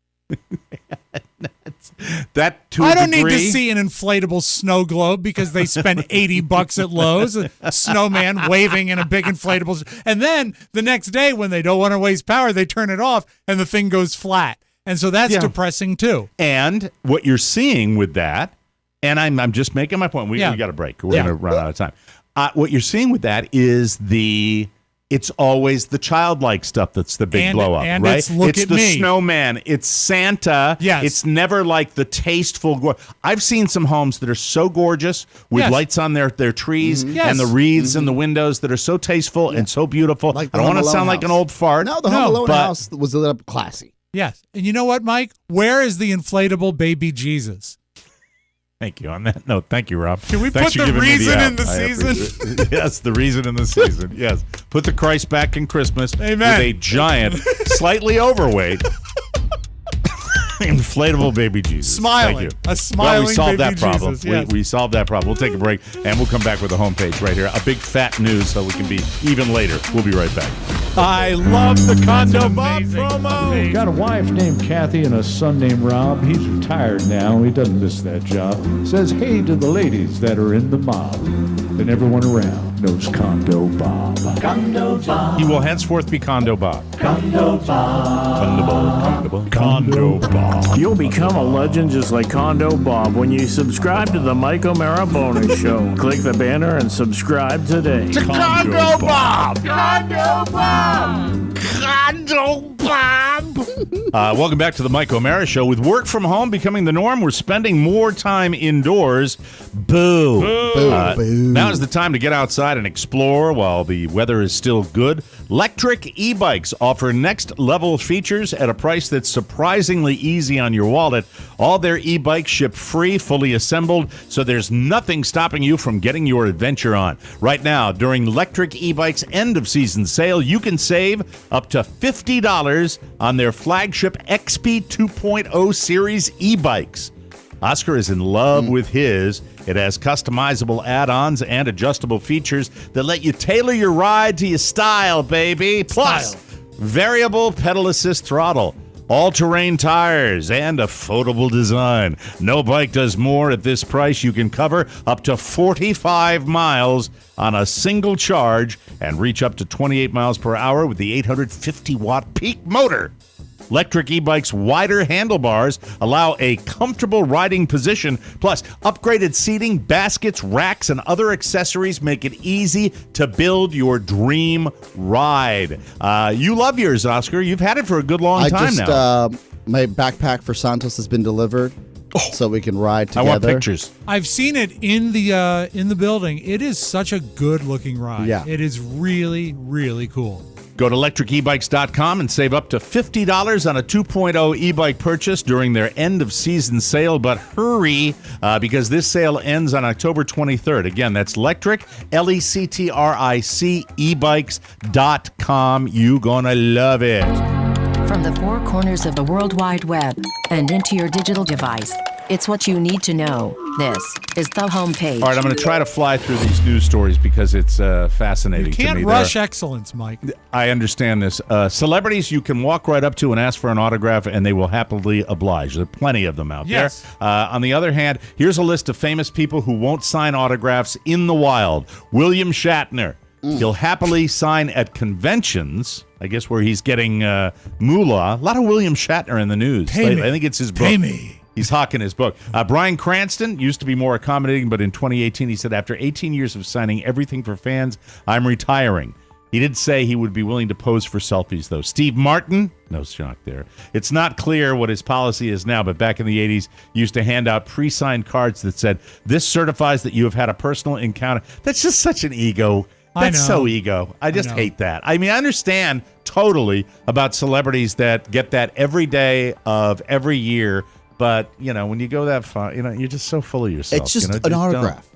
that to I a don't need degree? to see an inflatable snow globe because they spend $80 at Lowe's, a snowman waving in a big inflatable. And then the next day when they don't want to waste power, they turn it off and the thing goes flat. And so that's Yeah. depressing too. And what you're seeing with that, and I'm just making my point. We got a break. We're going to run out of time. What you're seeing with that is it's always the childlike stuff that's the big blow up, and right? it's look at the me. snowman. It's Santa. Yes. It's never like the tasteful. I've seen some homes that are so gorgeous with Yes. lights on their trees Yes. and the wreaths in the windows that are so tasteful and so beautiful. Like I the don't want Home to Alone sound like an house. old fart. No, the Home Alone but- house was lit up classy. Yes. And you know what, Mike? Where is the inflatable baby Jesus? Thank you. On that note, thank you, Rob. Can we Thanks put for the giving me reason out. in the I season? appreciate it. Yes, the reason in the season. Yes. Put the Christ back in Christmas Amen. with a giant, slightly overweight, inflatable baby Jesus. Smiling. Thank you. A smiling well, we solved baby that problem. Jesus, yes. We solved that problem. We'll take a break, and we'll come back with the homepage right here. A big fat news so we can be even later. We'll be right back. I love the Condo Bob promo. Got a wife named Kathy and a son named Rob. He's retired now. He doesn't miss that job. Says hey to the ladies that are in the mob. And everyone around knows Condo Bob. Condo Bob. He will henceforth be Condo Bob. Condo Bob. Condo Bob. Condo Bob. You'll become a legend just like Condo Bob when you subscribe to the Mike O'Mara Bonus Show. Click the banner and subscribe today. Condo Bob. Welcome back to the Mike O'Mara Show. With work from home becoming the norm, we're spending more time indoors. Boo. Now is the time to get outside and explore while the weather is still good. Electric e-bikes offer next-level features at a price that's surprisingly easy on your wallet. All their e-bikes ship free, fully assembled, so there's nothing stopping you from getting your adventure on. Right now, during Electric e-bikes end-of-season sale, you can save up to $50 on their flagship XP 2.0 series e-bikes. Oscar is in love with his. It has customizable add-ons and adjustable features that let you tailor your ride to your style, baby. Plus, variable pedal assist throttle, all-terrain tires, and a foldable design. No bike does more at this price. You can cover up to 45 miles on a single charge and reach up to 28 miles per hour with the 850-watt peak motor. Electric e-bikes' wider handlebars allow a comfortable riding position, plus upgraded seating, baskets, racks, and other accessories make it easy to build your dream ride. You love yours, Oscar. You've had it for a good long time now. My backpack for Santos has been delivered, so we can ride together. I want pictures. I've seen it in the building. It is such a good-looking ride. Yeah. It is really, really cool. Go to electricebikes.com and save up to $50 on a 2.0 e-bike purchase during their end-of-season sale. But hurry, because this sale ends on October 23rd. Again, that's electric, L-E-C-T-R-I-C, ebikes.com. You gonna love it. From the four corners of the World Wide Web and into your digital device, it's what you need to know. This is the homepage. All right, I'm going to try to fly through these news stories because it's fascinating You to can't me. rush excellence, Mike. I understand this. Celebrities you can walk right up to and ask for an autograph, and they will happily oblige. There are plenty of them out Yes. there. On the other hand, here's a list of famous people who won't sign autographs in the wild. William Shatner. He'll happily sign at conventions, I guess where he's getting moolah. A lot of William Shatner in the news. Pay me. I think it's his book. Pay me. He's hawking his book. Bryan Cranston used to be more accommodating, but in 2018 he said, after 18 years of signing everything for fans, I'm retiring. He did say he would be willing to pose for selfies, though. Steve Martin, no shock there. It's not clear what his policy is now, but back in the 80s, he used to hand out pre-signed cards that said, "This certifies that you have had a personal encounter." That's just such an ego. That's so ego. I just hate that. I mean, I understand totally about celebrities that get that every day of every year, but, you know, when you go that far, you know, you're just so full of yourself. It's just you know, an autograph.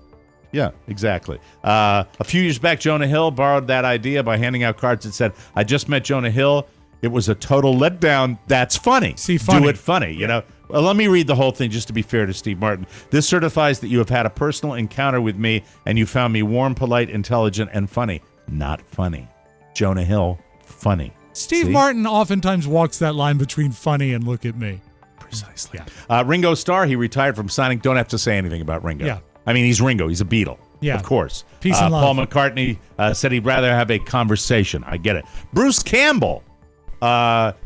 Yeah, exactly. A few years back, Jonah Hill borrowed that idea by handing out cards that said, "I just met Jonah Hill. It was a total letdown. That's funny. See, funny. Do it funny." You know. Well, let me read the whole thing just to be fair to Steve Martin. "This certifies that you have had a personal encounter with me and you found me warm, polite, intelligent, and funny." Not funny. Jonah Hill, funny. Steve Martin oftentimes walks that line between funny and look at me. Precisely. Yeah. Ringo Starr, he retired from signing. Don't have to say anything about Ringo. Yeah. I mean, he's Ringo. He's a Beatle. Yeah. Of course. Peace and love. Paul McCartney said he'd rather have a conversation. I get it. Bruce Campbell.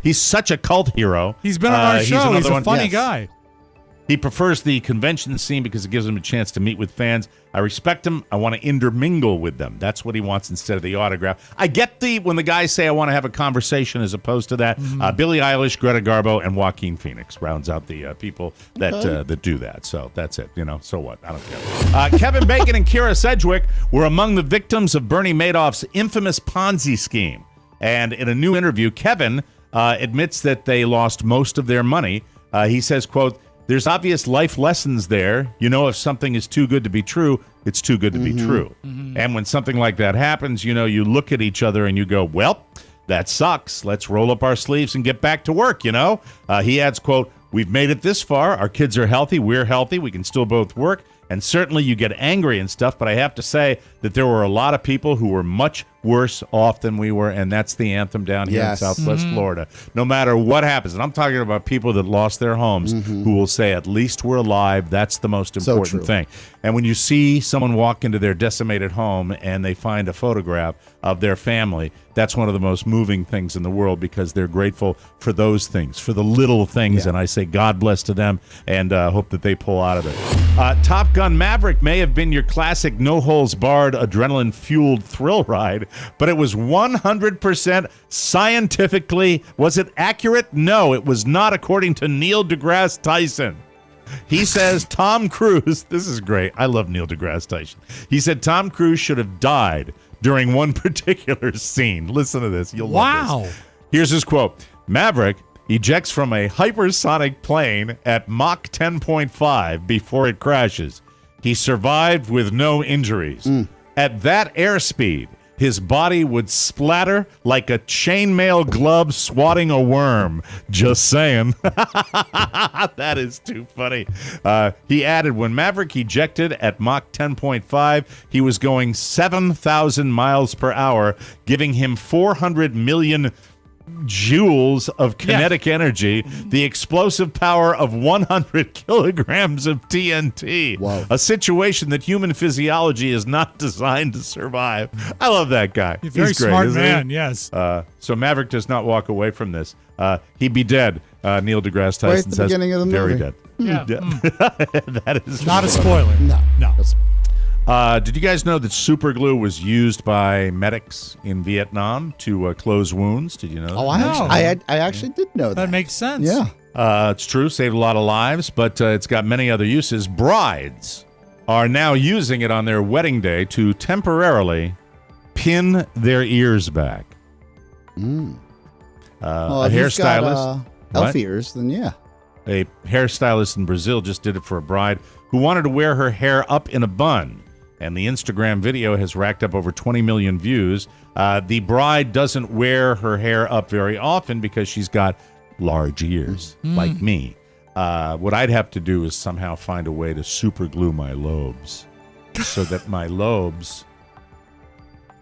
He's such a cult hero. He's been on our show. He's a funny guy. He prefers the convention scene because it gives him a chance to meet with fans. "I respect him. I want to intermingle with them." That's what he wants instead of the autograph. I get when the guys say, "I want to have a conversation," as opposed to that. Billie Eilish, Greta Garbo, and Joaquin Phoenix rounds out the people that do that. So that's it. You know, so what? I don't care. Kevin Bacon and Kira Sedgwick were among the victims of Bernie Madoff's infamous Ponzi scheme. And in a new interview, Kevin admits that they lost most of their money. He says, quote, "There's obvious life lessons there. You know, if something is too good to be true, it's too good to be true. And when something like that happens, you know, you look at each other and you go, well, that sucks. Let's roll up our sleeves and get back to work, you know?" He adds, quote, "We've made it this far. Our kids are healthy. We're healthy. We can still both work. And certainly you get angry and stuff, but I have to say that there were a lot of people who were much worse off than we were, and that's the anthem down here in Southwest Florida. No matter what happens, and I'm talking about people that lost their homes who will say, at least we're alive. That's the most important thing. And when you see someone walk into their decimated home and they find a photograph of their family, that's one of the most moving things in the world because they're grateful for those things, for the little things, and I say God bless to them and hope that they pull out of it. Top Gun Maverick may have been your classic no-holds-barred, adrenaline-fueled thrill ride, but it was 100% scientifically, was it accurate? No, it was not, according to Neil deGrasse Tyson. He says Tom Cruise, this is great, I love Neil deGrasse Tyson. He said Tom Cruise should have died during one particular scene. Listen to this, you'll love this. Here's his quote. "Maverick ejects from a hypersonic plane at Mach 10.5 before it crashes. He survived with no injuries. At that airspeed, his body would splatter like a chainmail glove swatting a worm." Just saying. That is too funny. He added, when Maverick ejected at Mach 10.5, he was going 7,000 miles per hour, giving him 400 million joules of kinetic energy, the explosive power of 100 kilograms of TNT. Wow. A situation that human physiology is not designed to survive. I love that guy. He's a very great, smart man, yes. So Maverick does not walk away from this. He'd be dead, Neil deGrasse Tyson Right at the says. beginning of the very movie. dead. Yeah. That is Not a spoiler. No. Did you guys know that super glue was used by medics in Vietnam to close wounds? Did you know that? Oh, I actually did know that. That makes sense. Yeah. It's true, saved a lot of lives, but it's got many other uses. Brides are now using it on their wedding day to temporarily pin their ears back. Well, A if you've got, hairstylist. elf ears, then yeah. A hairstylist in Brazil just did it for a bride who wanted to wear her hair up in a bun. And the Instagram video has racked up over 20 million views. The bride doesn't wear her hair up very often because she's got large ears, like me. What I'd have to do is somehow find a way to super glue my lobes so that my lobes,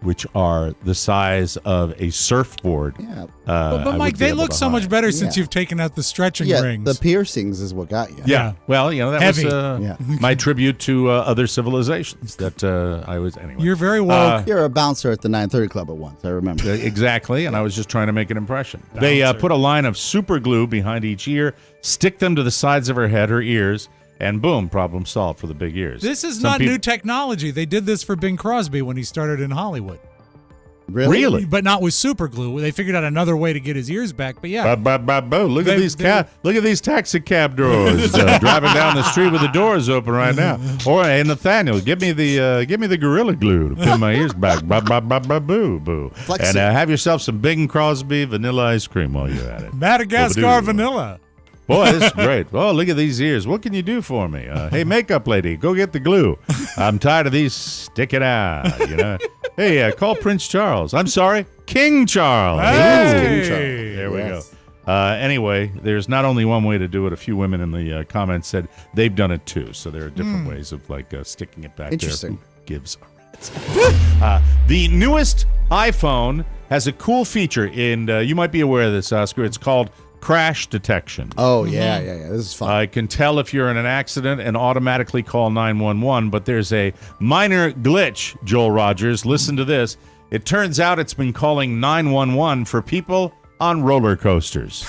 which are the size of a surfboard. Yeah. But Mike, they look so much better since you've taken out the stretching rings. The piercings is what got you. Yeah. Well, you know, that Heavy. was my tribute to other civilizations that I was, anyway. You're very woke. You're a bouncer at the 930 Club at once, I remember. Exactly, and I was just trying to make an impression. They put a line of super glue behind each ear, stick them to the sides of her head, her ears, and boom, problem solved for the big ears. This is not new technology. They did this for Bing Crosby when he started in Hollywood. Really? But not with super glue. They figured out another way to get his ears back. But yeah. Look at these taxi cab doors driving down the street with the doors open right now. Or hey, Nathaniel, give me the Gorilla Glue to pin my ears back. Boo boo. And have yourself some Bing Crosby vanilla ice cream while you're at it. Madagascar vanilla. Boy, this is great. Oh, look at these ears. What can you do for me? Hey, makeup lady, go get the glue. I'm tired of these sticking out, you know. Hey, call Prince Charles. I'm sorry, King Charles. Hey. King Charles. There we go. Anyway, there's not only one way to do it. A few women in the comments said they've done it too. So there are different ways of sticking it back Interesting. there. Who gives a rat's? The newest iPhone has a cool feature, and you might be aware of this, Oscar. It's called crash detection. Oh, yeah. This is fun. I can tell if you're in an accident and automatically call 911, but there's a minor glitch, Joel Rogers. Listen to this. It turns out it's been calling 911 for people on roller coasters.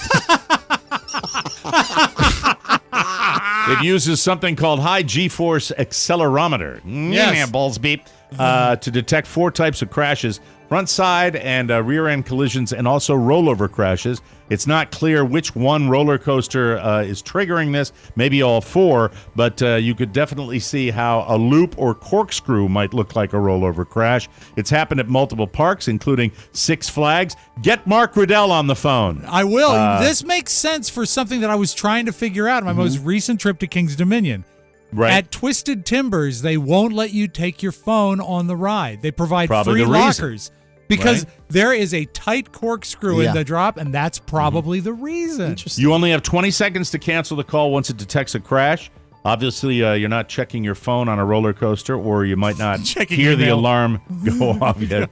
It uses something called high G-force accelerometer. Yes. Balls beep. To detect 4 types of crashes: front side and rear end collisions, and also rollover crashes. It's not clear which one roller coaster is triggering this, maybe all 4, but you could definitely see how a loop or corkscrew might look like a rollover crash. It's happened at multiple parks, including Six Flags. Get Mark Riddell on the phone. I will. This makes sense for something that I was trying to figure out on my most recent trip to King's Dominion. Right. At Twisted Timbers, they won't let you take your phone on the ride. They provide Probably free the reason. lockers because Right. there is a tight corkscrew Yeah. in the drop, and that's probably the reason. Interesting. You only have 20 seconds to cancel the call once it detects a crash. Obviously, you're not checking your phone on a roller coaster, or you might not Checking hear the email. alarm go off yet.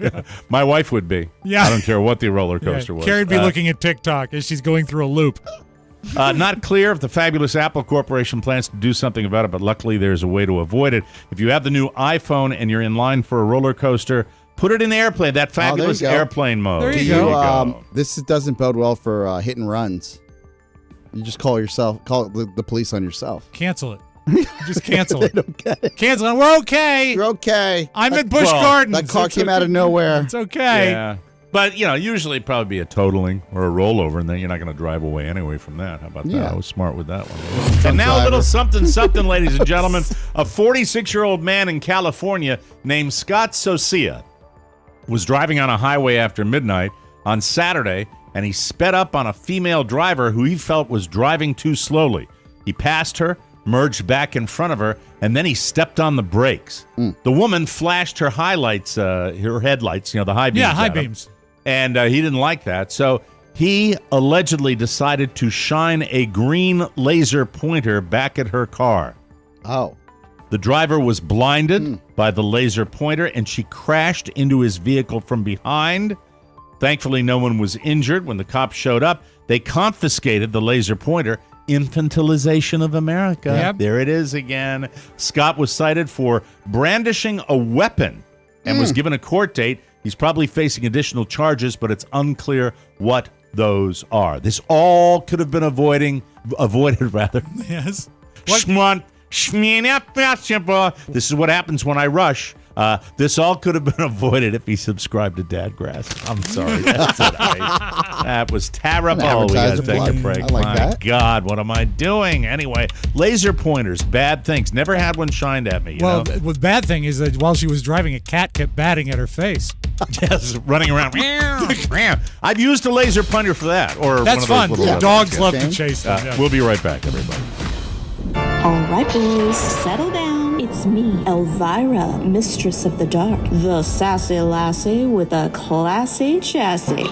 My wife would be. Yeah. I don't care what the roller coaster was. Carrie'd be looking at TikTok as she's going through a loop. Not clear if the fabulous Apple Corporation plans to do something about it, but luckily there's a way to avoid it. If you have the new iPhone and you're in line for a roller coaster, put it in airplane, that fabulous go. airplane mode. There you Do go. this doesn't bode well for hit and runs. You just call the police on yourself. Cancel it. Just cancel it. Okay. Cancel it. We're okay. You're okay. I'm in Busch well, Gardens. That car It's came okay. out of nowhere. It's okay. Yeah. But, usually it'd probably be a totaling or a rollover, and then you're not going to drive away anyway from that. How about that? Yeah. I was smart with that one. And now a little something, ladies and gentlemen. A 46-year-old man in California named Scott Socia was driving on a highway after midnight on Saturday, and he sped up on a female driver who he felt was driving too slowly. He passed her, merged back in front of her, and then he stepped on the brakes. The woman flashed her headlights, the high beams. Yeah, high at him. beams. And he didn't like that. So he allegedly decided to shine a green laser pointer back at her car. Oh. The driver was blinded by the laser pointer, and she crashed into his vehicle from behind. Thankfully, no one was injured. When the cops showed up, they confiscated the laser pointer. Infantilization of America. Yep. There it is again. Scott was cited for brandishing a weapon and was given a court date. He's probably facing additional charges, but it's unclear what those are. This all could have been avoided. Yes. This is what happens when I rush. This all could have been avoided if he subscribed to Dadgrass. I'm sorry. That's it. That was terrible. We got to take a break. I like My that. God, what am I doing? Anyway, laser pointers, bad things. Never had one shined at me. You Well, know? the bad thing is that while she was driving, a cat kept batting at her face. Just running around. I've used a laser pointer for that. Or That's one fun. of those little Dogs love to Shane? chase them. yeah. We'll be right back, everybody. All right, boys, settle down. It's me, Elvira, Mistress of the Dark, the sassy lassie with a classy chassis.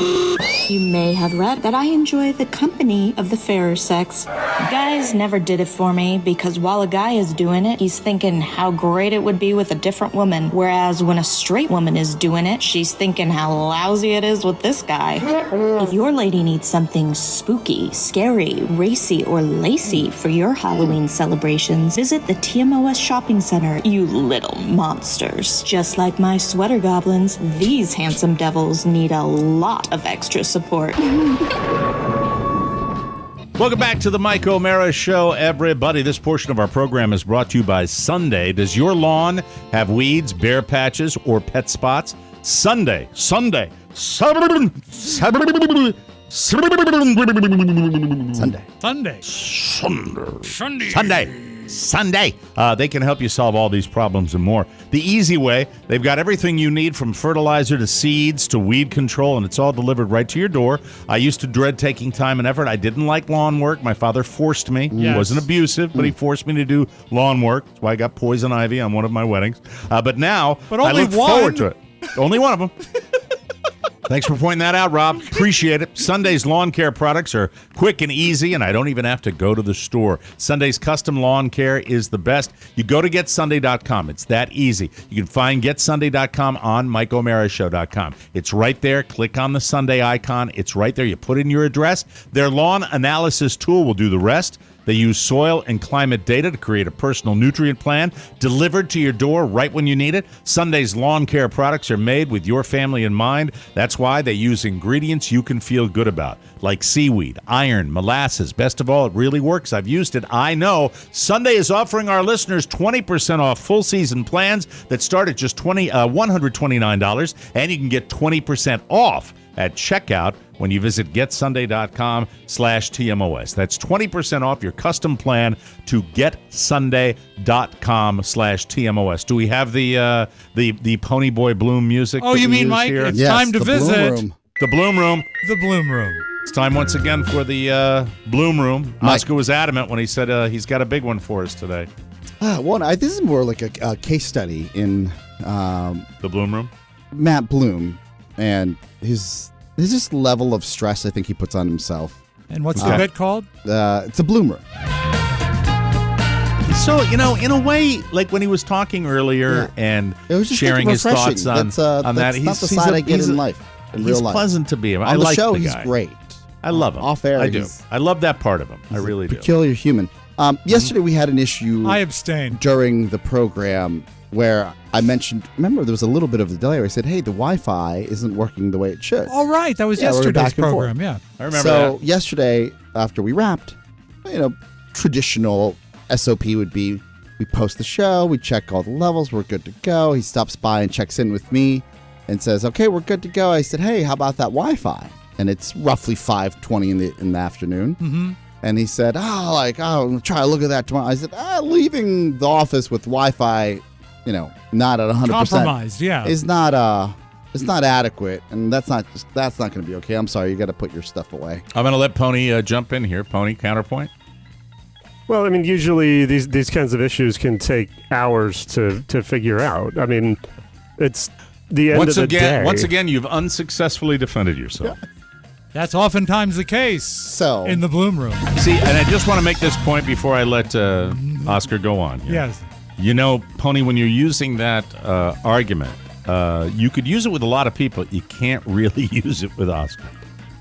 You may have read that I enjoy the company of the fairer sex. Guys never did it for me because while a guy is doing it, he's thinking how great it would be with a different woman. Whereas when a straight woman is doing it, she's thinking how lousy it is with this guy. If your lady needs something spooky, scary, racy, or lacy for your Halloween celebrations, visit the TMOS Shopping Center, you little monsters. Just like my sweater goblins, these handsome devils need a lot of extra support. Welcome back to the Mike O'Mara Show, everybody. This portion of our program is brought to you by Sunday. Does your lawn have weeds, bare patches, or pet spots? Sunday. Sunday. Sunday. They can help you solve all these problems and more. The easy way, they've got everything you need from fertilizer to seeds to weed control, and it's all delivered right to your door. I used to dread taking time and effort. I didn't like lawn work. My father forced me. He wasn't abusive, but he forced me to do lawn work. That's why I got poison ivy on one of my weddings. But now I look forward to it. Only one of them. Thanks for pointing that out, Rob. Appreciate it. Sunday's lawn care products are quick and easy, and I don't even have to go to the store. Sunday's custom lawn care is the best. You go to GetSunday.com. It's that easy. You can find GetSunday.com on MikeO'MaraShow.com. It's right there. Click on the Sunday icon. It's right there. You put in your address. Their lawn analysis tool will do the rest. They use soil and climate data to create a personal nutrient plan delivered to your door right when you need it. Sunday's lawn care products are made with your family in mind. That's why they use ingredients you can feel good about, like seaweed, iron, molasses. Best of all, it really works. I've used it. I know. Sunday is offering our listeners 20% off full season plans that start at just $129, and you can get 20% off at checkout when you visit getsunday.com/TMOS. That's 20% off your custom plan to getsunday.com/TMOS. Do we have the Pony Boy Bloom music? Oh, you mean, Mike? Here? It's time to visit the Bloom Room. The Bloom Room. It's time once again for the Bloom Room. Mike. Oscar was adamant when he said he's got a big one for us today. This is more like a case study in the Bloom Room. Matt Bloom and his just level of stress I think he puts on himself. And what's the bit called? It's a Bloom Room. So, in a way, like when he was talking earlier and it was just sharing his thoughts on that. That's not the side I get in life, in real life. He's pleasant to be. On I the like show, the he's guy. great. I love him. Off air, I do. I love that part of him. I really do. Peculiar human. Yesterday we had an issue. I abstained during the program where I mentioned. Remember, there was a little bit of a delay. Where I said, "Hey, the Wi-Fi isn't working the way it should." All right, that was yesterday's program. Yeah, I remember. So yesterday, after we wrapped, traditional SOP would be we post the show, we check all the levels, we're good to go. He stops by and checks in with me and says, "Okay, we're good to go." I said, "Hey, how about that Wi-Fi?" And it's roughly 5:20 in the afternoon. Mm-hmm. And he said, I'll try to look at that tomorrow. I said, leaving the office with Wi-Fi, not at 100%. Compromised, yeah. Is not adequate, and that's not going to be okay. I'm sorry, you got to put your stuff away. I'm going to let Pony jump in here. Pony, counterpoint. Well, I mean, usually these kinds of issues can take hours to figure out. I mean, it's the end of the day. Once again, you've unsuccessfully defended yourself. Yeah. That's oftentimes the case in the Bloom Room. See, and I just want to make this point before I let Oscar go on. Yes. Pony, when you're using that argument, you could use it with a lot of people. You can't really use it with Oscar.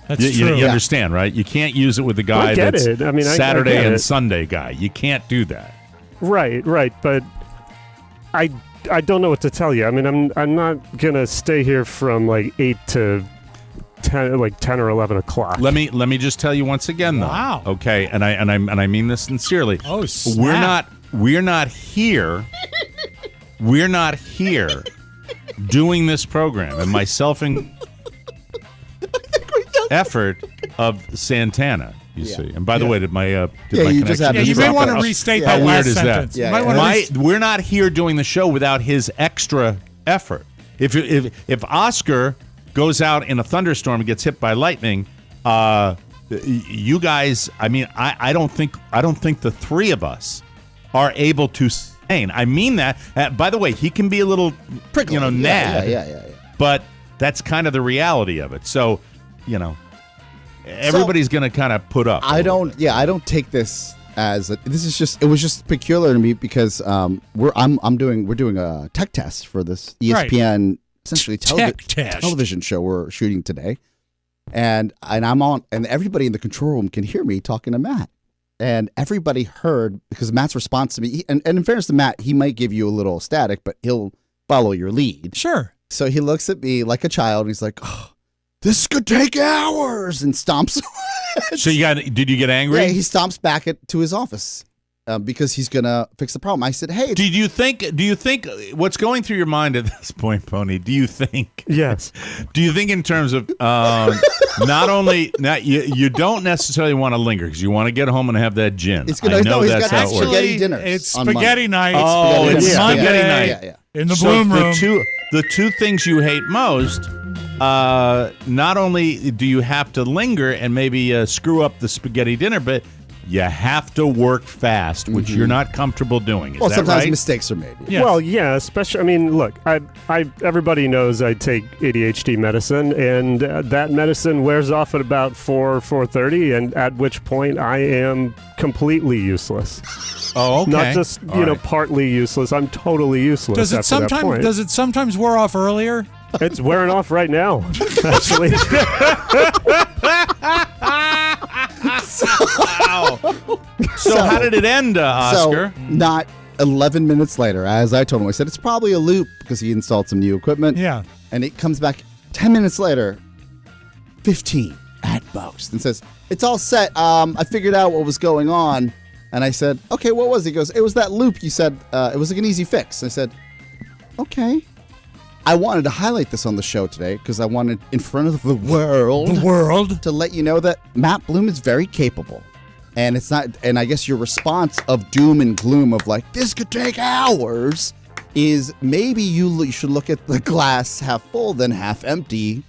That's true. You understand, right? You can't use it with the guy that's Saturday and Sunday guy. You can't do that. Right. But I don't know what to tell you. I mean, I'm not gonna stay here from like 8 to 10 or 11 o'clock. Let me just tell you once again, though. Wow. Okay, and I mean this sincerely. Oh, snap. We're not here. We're not here doing this program, and myself in effort of Santana. You see, and by the way, did my you connection? just had to you may want to restate that last sentence. We're not here doing the show without his extra effort. If Oscar goes out in a thunderstorm and gets hit by lightning, you guys, I mean, I don't think the three of us are able to sustain. I mean that. By the way, he can be a little prickly, nad. Yeah. But that's kind of the reality of it. So, everybody's going to kind of put up. I don't take this as it was just peculiar to me because we're doing a tech test for this ESPN. Right. Essentially, television show we're shooting today, and I'm on, and everybody in the control room can hear me talking to Matt, and everybody heard because Matt's response to me, and in fairness to Matt, he might give you a little static, but he'll follow your lead. Sure. So he looks at me like a child, and he's like, "Oh, this could take hours," and stomps. So did you get angry? Yeah, he stomps back to his office. because he's gonna fix the problem. I said, hey, Do you think what's going through your mind at this point, Pony? Do you think in terms of not only you don't necessarily want to linger because you want to get home and have that gin? He's gonna, I know that's how it works. spaghetti dinner. It's spaghetti night. Oh, it's spaghetti night. Yeah. In the So BLUHM room. the two things you hate most, not only do you have to linger and maybe screw up the spaghetti dinner, but you have to work fast, which you're not comfortable doing. Is Well, that sometimes right? mistakes are made. Yes. Well, yeah, especially. I mean, look, everybody knows I take ADHD medicine, and that medicine wears off at about 4:30, and at which point I am completely useless. Oh, okay. Not just partly useless. I'm totally useless. Does it after that point. sometimes wear off earlier? It's wearing off right now, actually. Wow. So how did it end, Oscar? So, not 11 minutes later, as I told him, I said, it's probably a loop because he installed some new equipment. Yeah. And it comes back 10 minutes later, 15 at most, and says, it's all set. I figured out what was going on. And I said, okay, what was it? He goes, it was that loop you said. It was like an easy fix. I said, okay. I wanted to highlight this on the show today because I wanted in front of the world to let you know that Matt BLUHM is very capable. And it's not, and I guess your response of doom and gloom of like, this could take hours is maybe you should look at the glass half full than half empty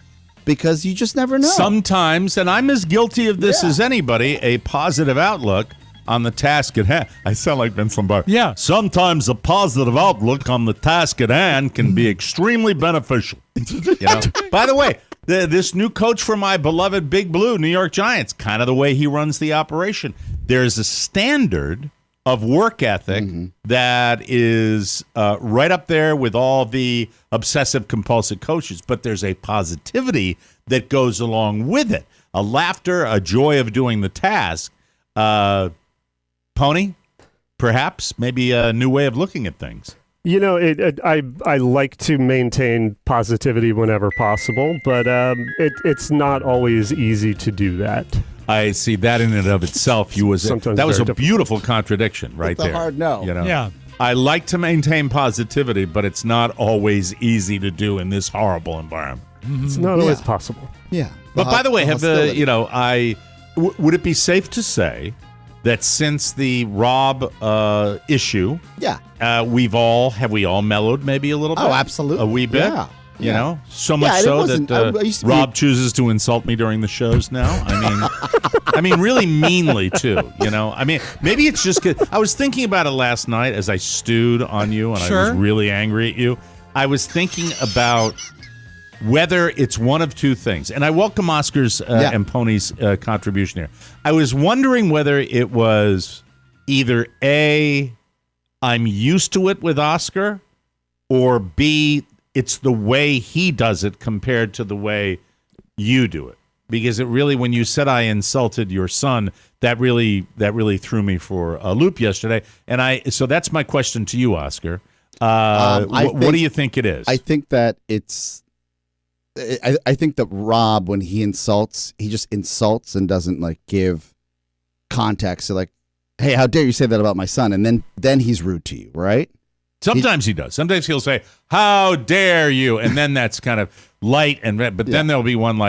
because you just never know. Sometimes, and I'm as guilty of this as anybody, a positive outlook on the task at hand. I sound like Vince Lombardi. Yeah. Sometimes a positive outlook on the task at hand can be extremely beneficial. By the way, this new coach for my beloved Big Blue New York Giants, kind of the way he runs the operation. There's a standard of work ethic that is right up there with all the obsessive compulsive coaches, but there's a positivity that goes along with it. A laughter, a joy of doing the task. Pony, perhaps, maybe a new way of looking at things. I like to maintain positivity whenever possible, but it's not always easy to do that. I see that in and of itself. That was a beautiful contradiction right there. It's a hard no. Yeah. I like to maintain positivity, but it's not always easy to do in this horrible environment. It's not always possible. Yeah. But by the way, would it be safe to say that since the Robb issue, have we all mellowed maybe a little bit? Oh, absolutely. A wee bit? Yeah. You know, so much so that Robb chooses to insult me during the shows now. I mean, really meanly too. I mean, maybe it's just 'cause I was thinking about it last night as I stewed on you and I was really angry at you. I was thinking about whether it's one of two things, and I welcome Oscar's and Pony's contribution here. I was wondering whether it was either A, I'm used to it with Oscar, or B, it's the way he does it compared to the way you do it. Because it really, when you said I insulted your son, that really threw me for a loop yesterday. And so that's my question to you, Oscar. What do you think it is? I think that I think that Robb, when he insults, he just insults and doesn't give context. So hey, how dare you say that about my son? And then he's rude to you, right? Sometimes he does. Sometimes he'll say, how dare you? And then that's kind of light. But then there'll be one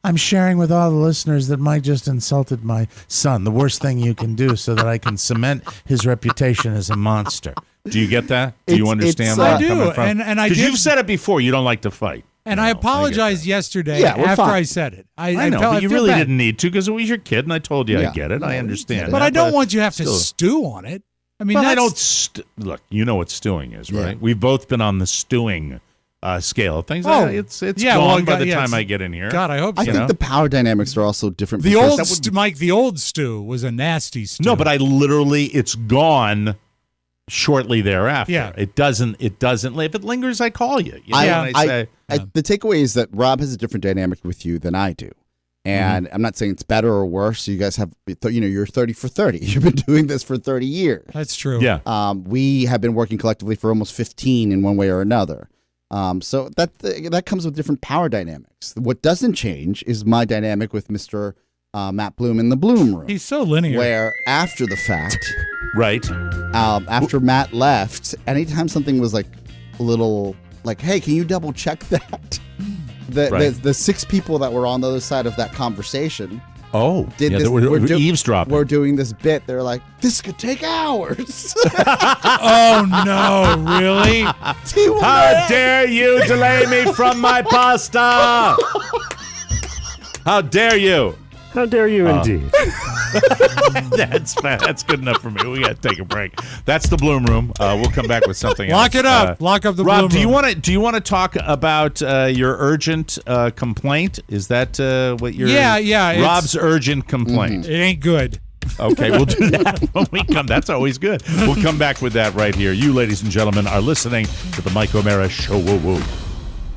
I'm sharing with all the listeners that Mike just insulted my son. The worst thing you can do so that I can cement his reputation as a monster. Do you get that? Do you understand where I'm coming from? Because you've said it before. You don't like to fight. And I apologized yesterday after I said it. I know, but you really didn't need to because it was your kid, and I told you I get it. I understand. But I don't want you to have to stew on it. I mean, I don't look. You know what stewing is, right? We've both been on the stewing scale of things. It's gone by the time I get in here. God, I hope so. I think the power dynamics are also different. The old stew was a nasty stew. No, but it's gone shortly thereafter. Yeah. It doesn't. If it lingers, I call you. The takeaway is that Robb has a different dynamic with you than I do. And I'm not saying it's better or worse. You guys have, you're 30 for 30. You've been doing this for 30 years. That's true. Yeah. We have been working collectively for almost 15 in one way or another. So that comes with different power dynamics. What doesn't change is my dynamic with Mr. Matt BLUHM in the BLUHM room. He's so linear. Where after the fact, Right. After Matt left, anytime something was like a little like, hey, can you double check that? The 6 people that were on the other side of that conversation. Oh, we're eavesdropping. We're doing this bit. They're like, this could take hours. Oh, no, really? How dare you delay me from my pasta? How dare you? How dare you, indeed. That's good enough for me. We got to take a break. That's the Bloom Room. We'll come back with something else. Lock it up. Lock up the Rob, Bloom Room. Do you want to talk about your urgent complaint? Is that what your Rob's urgent complaint? It ain't good. Okay, we'll do that when we come. That's always good. We'll come back with that right here. You, ladies and gentlemen, are listening to the Mike O'Mara Show. Whoa, whoa.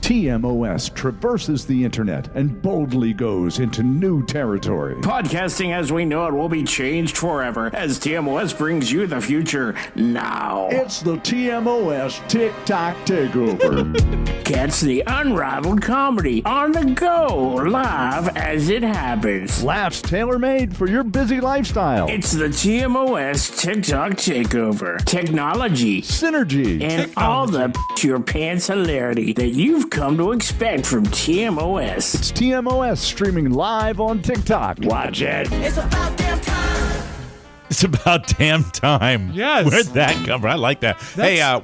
TMOS traverses the internet and boldly goes into new territory. Podcasting as we know it will be changed forever as TMOS brings you the future now. It's the TMOS TikTok Takeover. Catch the unrivaled comedy on the go, live as it happens. Laughs tailor-made for your busy lifestyle. It's the TMOS TikTok Takeover. Technology, synergy, and all the your pants hilarity that you've come to expect from TMOS. It's TMOS streaming live on TikTok. Watch it. It's about damn time. It's about damn time. Yes. Where'd that come from? I like that.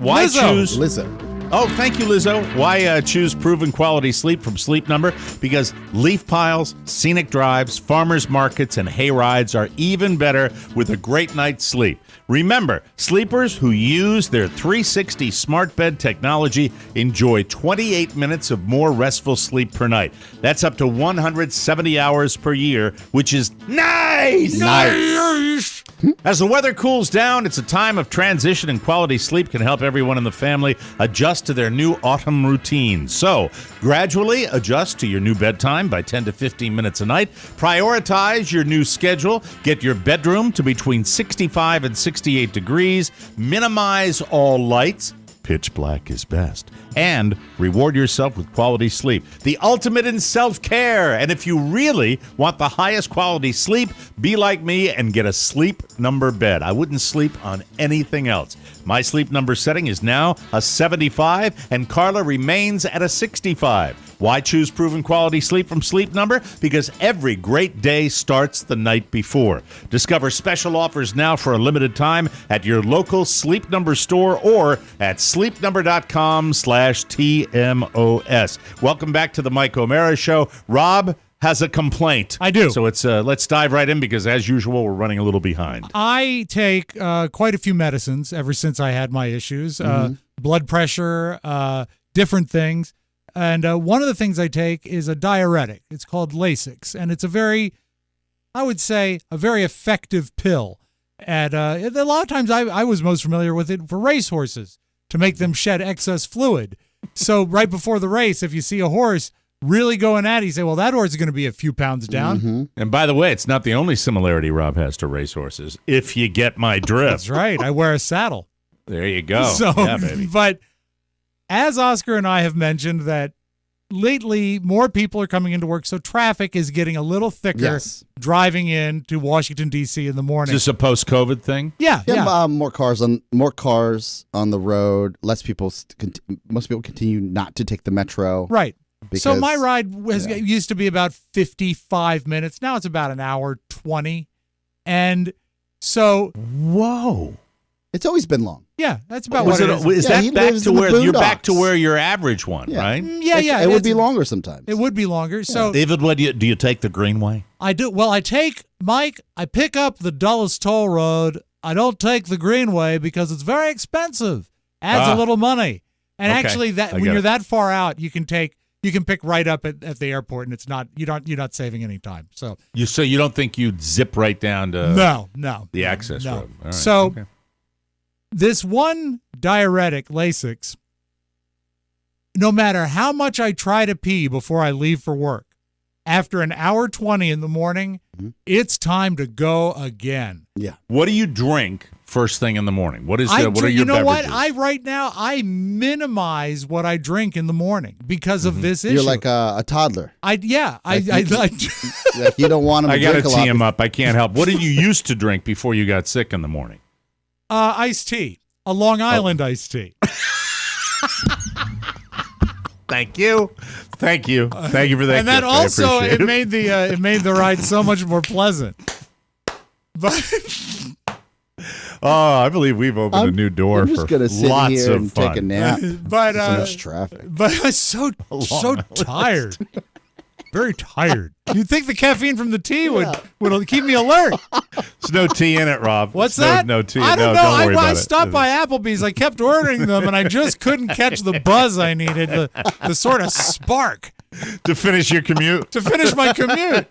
Why choose Lizzo? Oh, thank you, Lizzo. Why choose proven quality sleep from Sleep Number? Because leaf piles, scenic drives, farmers markets, and hay rides are even better with a great night's sleep. Remember, sleepers who use their 360 smart bed technology enjoy 28 minutes of more restful sleep per night. That's up to 170 hours per year, which is nice! Nice! As the weather cools down, it's a time of transition, and quality sleep can help everyone in the family adjust to their new autumn routine. So, gradually adjust to your new bedtime by 10 to 15 minutes a night. Prioritize your new schedule. Get your bedroom to between 65 and 68 degrees. Minimize all lights. Pitch black is best. And reward yourself with quality sleep. The ultimate in self-care. And if you really want the highest quality sleep, be like me and get a Sleep Number bed. I wouldn't sleep on anything else. My Sleep Number setting is now a 75, and Carla remains at a 65. Why choose proven quality sleep from Sleep Number? Because every great day starts the night before. Discover special offers now for a limited time at your local Sleep Number store or at sleepnumber.com/TMOS. Welcome back to the Mike O'Mara Show. Rob has a complaint. I do. So let's dive right in because, as usual, we're running a little behind. I take quite a few medicines ever since I had my issues. Blood pressure, different things. And one of the things I take is a diuretic. It's called Lasix, and it's a very effective pill. And a lot of times I was most familiar with it for racehorses to make them shed excess fluid. So right before the race, if you see a horse really going at it, you say, well, that horse is going to be a few pounds down. Mm-hmm. And by the way, it's not the only similarity Rob has to racehorses, if you get my drift. That's right. I wear a saddle. There you go. So, yeah, baby. But as Oscar and I have mentioned that lately more people are coming into work, so traffic is getting a little thicker driving in to Washington, D.C. in the morning. Is this a post-COVID thing? Yeah. More cars on the road. Most people continue not to take the metro. Right. Because, so my ride used to be about 55 minutes. Now it's about an hour 20. And so... Whoa. It's always been long. Yeah, that's about what it is. Is that back to where you're back to where your average one, right? Yeah. It would be longer sometimes. It would be longer. So, David, do you take the Greenway? I do. Well, I pick up the Dulles Toll Road. I don't take the Greenway because it's very expensive. Adds a little money. And actually, when you're that far out, you can pick right up at the airport, and you're not saving any time. So you don't think you'd zip right down to the access road? All right. So. This one diuretic, Lasix, no matter how much I try to pee before I leave for work, after an hour 20 in the morning, it's time to go again. Yeah. What do you drink first thing in the morning? What are your beverages? You know what? I minimize what I drink in the morning because of this issue. You're like a toddler. Like you don't want them to I drink a lot. I got to tee him up. I can't help. What did you used to drink before you got sick in the morning? Iced tea. A Long Island iced tea. Thank you for that. And that gift. I also appreciate it made the ride so much more pleasant. But I believe we've opened a new door I'm just for gonna sit lots here of and fun. take a nap. but So much traffic. But I was so tired. Very tired. You'd think the caffeine from the tea would keep me alert. There's no tea in it, Rob. What's that? No tea. I don't No, know. don't worry I about it. stopped by Applebee's. I kept ordering them, and I just couldn't catch the buzz I needed, the sort of spark To finish your commute. to finish my commute.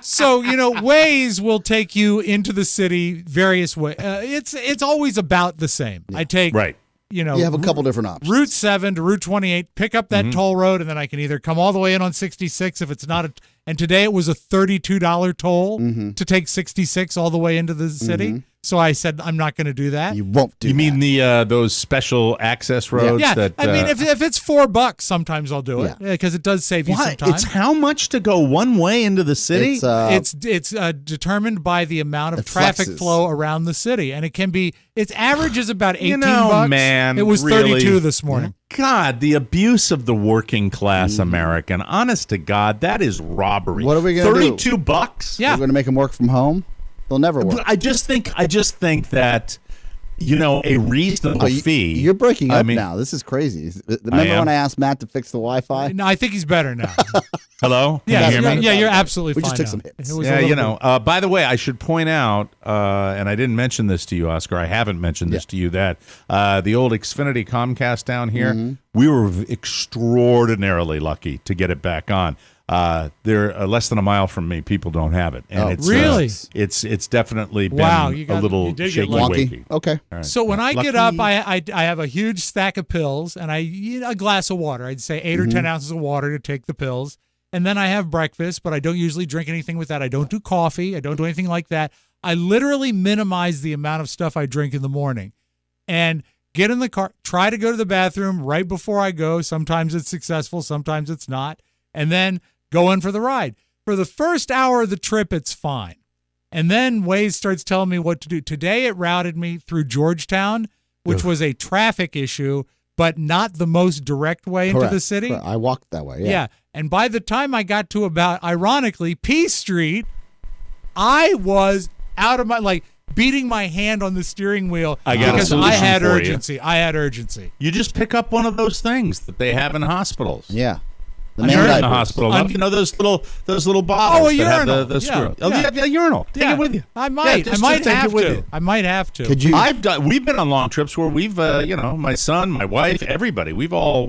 So, Waze will take you into the city various ways. It's always about the same. I take, Right. You have a couple different options. Route 7 to Route 28, pick up that toll road, and then I can either come all the way in on 66 if it's not and today it was a $32 toll to take 66 all the way into the city. So I said, I'm not going to do that. You won't do You that. mean those special access roads? Yeah, That, I mean, if it's $4, sometimes I'll do it because it does save you some time. It's how much to go one way into the city? It's determined by the amount of traffic flexes. flow around the city, and it can be. Its average is about $18. Man, it was really? 32 this morning. God, the abuse of the working class American. Honest to God, that is robbery. What are we gonna do? $32? Yeah, We're going to make them work from home? They'll never work. But I just think that a reasonable fee. You're breaking up I mean, now. This is crazy. Remember when I asked Matt to fix the Wi-Fi? no, I think he's better now. Hello? Can Yeah, you hear me? you're absolutely We fine. just took now. some hits. It was Yeah, a little bit- by the way, I should point out, and I didn't mention this to you, Oscar. I haven't mentioned this to you, that the old Xfinity Comcast down here, we were extraordinarily lucky to get it back on. They're less than a mile from me. People don't have it, and it's really? It's definitely been Wow, a little you did get shaky lucky. wakey. Okay. All right. So when I Lucky. get up, I have a huge stack of pills and I eat a glass of water. I'd say 8 or 10 ounces of water to take the pills. And then I have breakfast, but I don't usually drink anything with that. I don't do coffee. I don't do anything like that. I literally minimize the amount of stuff I drink in the morning and get in the car, try to go to the bathroom right before I go. Sometimes it's successful, sometimes it's not. And then go in for the ride. For the first hour of the trip, it's fine. And then Waze starts telling me what to do. Today, it routed me through Georgetown, which was a traffic issue, but not the most direct way into the city. Correct. I walked that way. Yeah. And by the time I got to about, ironically, P Street, I was out of my, beating my hand on the steering wheel I got a because I solution had for you. urgency. I had urgency. You just pick up one of those things that they have in hospitals. Yeah. The You're man in the diapers. hospital. Those little bottles. Oh, a that have urinal. the screw. Yeah. Oh, yeah, a urinal. Take it with you. I might. just I might take it have with to. you. I might have to. Could you? We've been on long trips where we've, my son, my wife, everybody, we've all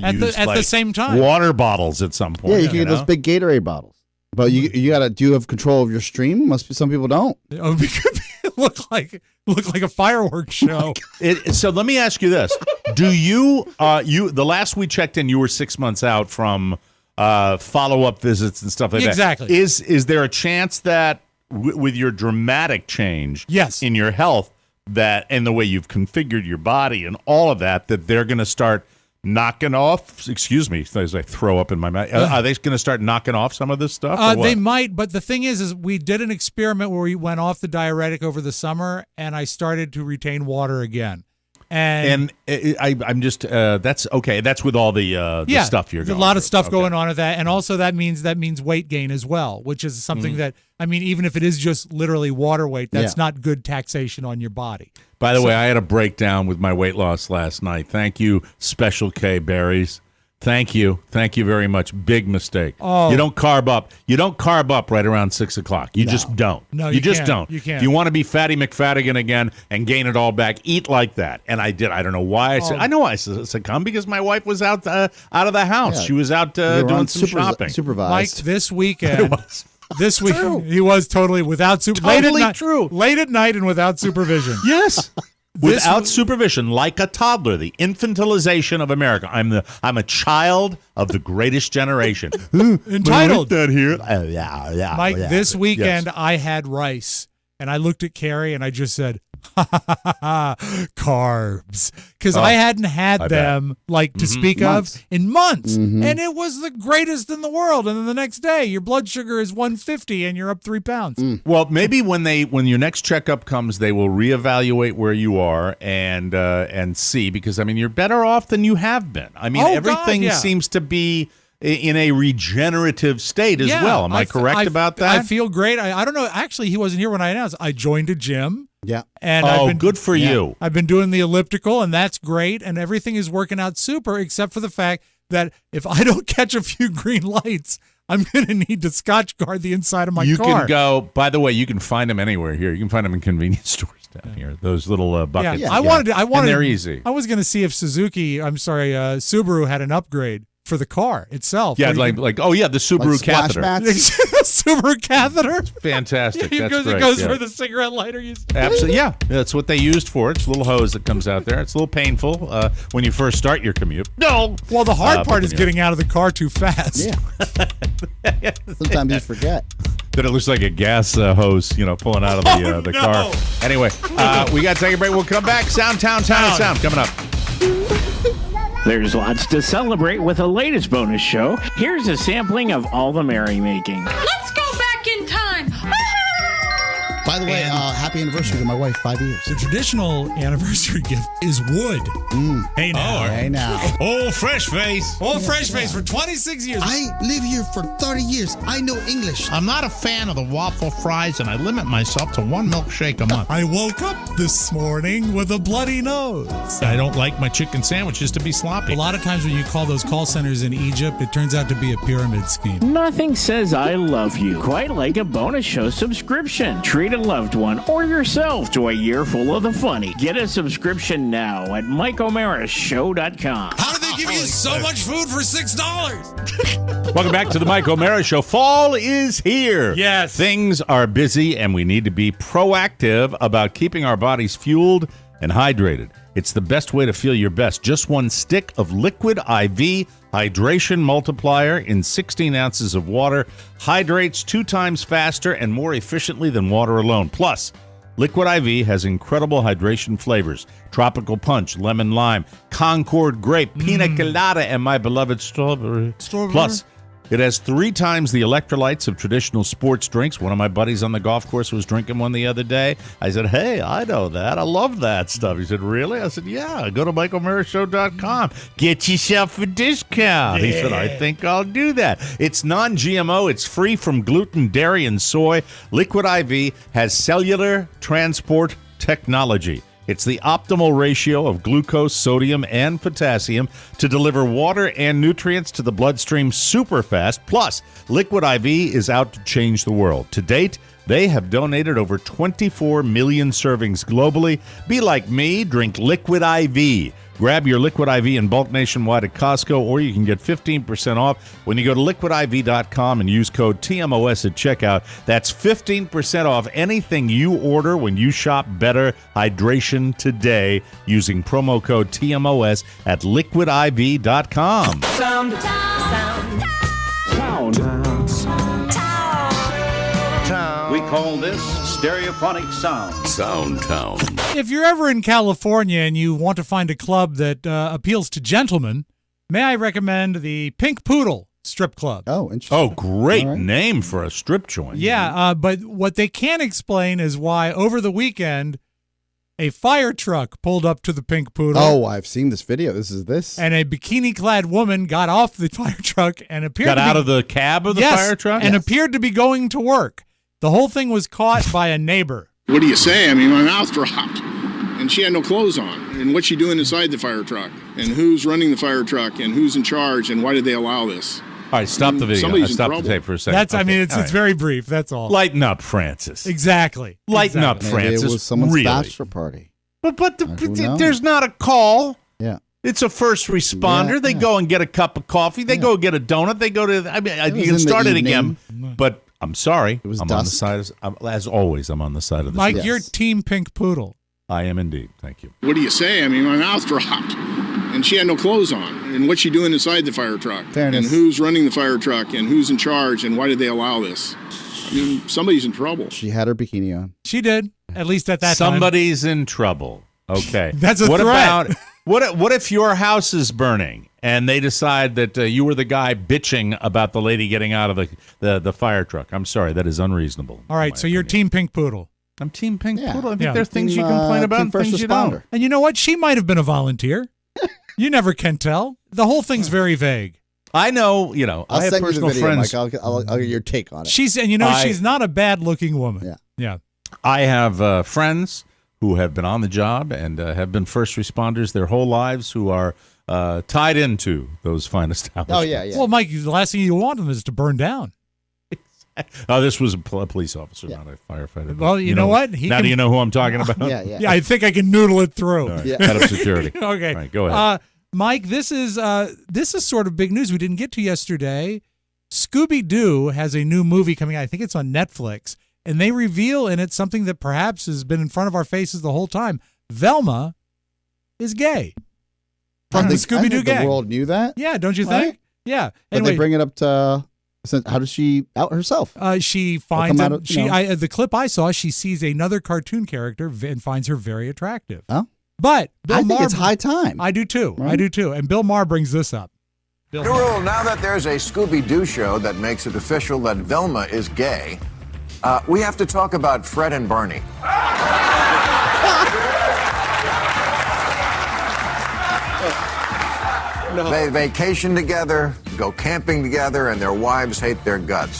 At used the same time. water bottles at some point. Yeah, you can get those big Gatorade bottles. But you gotta. Do you have control of your stream? Must be. Some people don't. Oh, because it looked like a fireworks show. So let me ask you this: do you the last we checked in, you were 6 months out from follow-up visits and stuff like that. Exactly. Is there a chance that with your dramatic change Yes. in your health that and the way you've configured your body and all of that they're going to start knocking off, excuse me, as I throw up in my mouth, are they going to start knocking off some of this stuff? Or what? They might, but the thing is we did an experiment where we went off the diuretic over the summer, and I started to retain water again. And I'm just that's okay. That's with all the stuff you're going. A lot of through. stuff Okay. going on with that, and also that means weight gain as well, which is something that even if it is just literally water weight, that's not good taxation on your body. By the way, I had a breakdown with my weight loss last night. Thank you, Special K Berries. Thank you very much. Big mistake. Oh. You don't carb up. You don't carb up right around 6 o'clock. You just don't. No, you you just can't. don't. You can't. If you want to be Fatty McFattigan again and gain it all back, eat like that. And I did. I don't know why I said. I know I succumbed because my wife was out of the house. Yeah. She was out You were doing on some shopping. Mike, Supervised. this weekend, he was totally without Totally true. late at night and without supervision. Yes. Without supervision, like a toddler, the infantilization of America. I'm a child of the greatest generation. Entitled. That here. Yeah. Mike, this weekend Yes. I had rice, and I looked at Carrie and I just said, Carbs. Because I hadn't had them, to speak of, in months. Mm-hmm. And it was the greatest in the world. And then the next day, your blood sugar is 150 and you're up 3 pounds. Well, maybe when your next checkup comes, they will reevaluate where you are and see, because you're better off than you have been. Everything seems to be in a regenerative state as well. Am I correct about that? I feel great. I don't know. Actually, he wasn't here when I announced. I joined a gym. Yeah. And good for you. I've been doing the elliptical, and that's great. And everything is working out super, except for the fact that if I don't catch a few green lights, I'm going to need to Scotch guard the inside of my car. You can go, by the way, you can find them anywhere here. You can find them in convenience stores down here, those little buckets. Yeah. I wanted. And they're easy. I was going to see if Subaru had an upgrade for the car itself. Yeah, the Subaru catheter. Subaru catheter? Fantastic. It goes where the cigarette lighter used to. Absolutely, yeah. That's what they used for it. It's a little hose that comes out there. It's a little painful when you first start your commute. No. Well, the hard part is getting out of the car too fast. Yeah. Sometimes you forget. That it looks like a gas hose, pulling out of the car. Anyway, we got to take a break. We'll come back. Town of Sound coming up. There's lots to celebrate with the latest bonus show. Here's a sampling of all the merrymaking. Let's go back in time. By the way, happy anniversary to my wife, 5 years. The traditional anniversary gift is wood. Hey now. Hey now. Old fresh face. Old fresh face for 26 years. I live here for 30 years. I know English. I'm not a fan of the waffle fries, and I limit myself to one milkshake a month. I woke up this morning with a bloody nose. I don't like my chicken sandwiches to be sloppy. A lot of times when you call those call centers in Egypt, it turns out to be a pyramid scheme. Nothing says I love you quite like a bonus show subscription. Treat a loved one or yourself to a year full of the funny. Get a subscription now at MikeO'MaraShow.com. How do they give you so much food for $6? Welcome back to the Mike O'Mara Show. Fall is here. Yes. Things are busy, and we need to be proactive about keeping our bodies fueled and hydrated. It's the best way to feel your best. Just one stick of Liquid IV Hydration Multiplier in 16 ounces of water hydrates 2 times faster and more efficiently than water alone. Plus, Liquid IV has incredible hydration flavors: tropical punch, lemon lime, Concord grape, pina colada, and my beloved strawberry. Plus, it has 3 times the electrolytes of traditional sports drinks. One of my buddies on the golf course was drinking one the other day. I said, hey, I know that. I love that stuff. He said, really? I said, yeah. Go to MikeO'MaraShow.com. Get yourself a discount. He said, I think I'll do that. It's non-GMO. It's free from gluten, dairy, and soy. Liquid IV has cellular transport technology. It's the optimal ratio of glucose, sodium, and potassium to deliver water and nutrients to the bloodstream super fast. Plus, Liquid IV is out to change the world. To date, they have donated over 24 million servings globally. Be like me, drink Liquid IV. Grab your Liquid IV in bulk nationwide at Costco, or you can get 15% off when you go to liquidiv.com and use code TMOS at checkout. That's 15% off anything you order when you shop Better Hydration today using promo code TMOS at liquidiv.com. Sound. We call this stereophonic sound. Soundtown. If you're ever in California and you want to find a club that appeals to gentlemen, may I recommend the Pink Poodle Strip Club? Oh, interesting. Oh, great name for a strip joint. Yeah, but what they can't explain is why over the weekend a fire truck pulled up to the Pink Poodle. Oh, I've seen this video. This is this. And a bikini-clad woman got off the fire truck and appeared out of the cab of the fire truck? And appeared to be going to work. The whole thing was caught by a neighbor. What do you say? I mean, my mouth dropped. And she had no clothes on. And what's she doing inside the fire truck? And who's running the fire truck? And who's in charge? And why did they allow this? All right, stop the video. I stopped the tape for a second. It's very brief. That's all. Lighten up, Francis. Exactly. Lighten up, Francis. Maybe it was someone's really. bachelor party. But there's not a call. Yeah. It's a first responder. They go and get a cup of coffee. They go get a donut. They go to. I mean, you can start it again. But I'm sorry. It was I'm dusk. on the side of, as always. I'm on the side of the. Mike, you're Team Pink Poodle. I am indeed. Thank you. What do you say? I mean, my mouth dropped. And she had no clothes on. And what's she doing inside the fire truck? Fairness. And who's running the fire truck? And who's in charge? And why did they allow this? I mean, somebody's in trouble. She had her bikini on. She did. At least at that Somebody's in trouble. Okay. That's a what threat. About, what if your house is burning and they decide that you were the guy bitching about the lady getting out of the fire truck? I'm sorry, that is unreasonable. All right, so you're Team Pink Poodle. I'm Team Pink Poodle. I think Yeah. there are things you complain about and things you don't. And you know what? She might have been a volunteer. You never can tell. The whole thing's very vague. I know, I'll I have send you the personal video, friends. Mike. I'll get your take on it. She's not a bad-looking woman. Yeah. I have friends who have been on the job and have been first responders their whole lives who are tied into those fine establishments. Oh, yeah. Well, Mike, the last thing you want them is to burn down. Oh, this was a police officer, not a firefighter. Well, you know what? Now do you know who I'm talking about? Yeah, I think I can noodle it through. All right. Head of security. Okay. All right, go ahead. Mike, this is sort of big news we didn't get to yesterday. Scooby-Doo has a new movie coming out. I think it's on Netflix, and they reveal in it something that perhaps has been in front of our faces the whole time. Velma is gay. From the Scooby-Doo gang. The world knew that? Yeah, don't you think? Right? Yeah. But Anyway, they bring it up to... How does she out herself? She finds the clip I saw. She sees another cartoon character and finds her very attractive. Oh, but Bill I think Maher, it's high time. I do too. Right? I do too. And Bill Maher brings this up. New rule: now that there's a Scooby-Doo show that makes it official that Velma is gay, we have to talk about Fred and Barney. No. They vacation together, go camping together, and their wives hate their guts.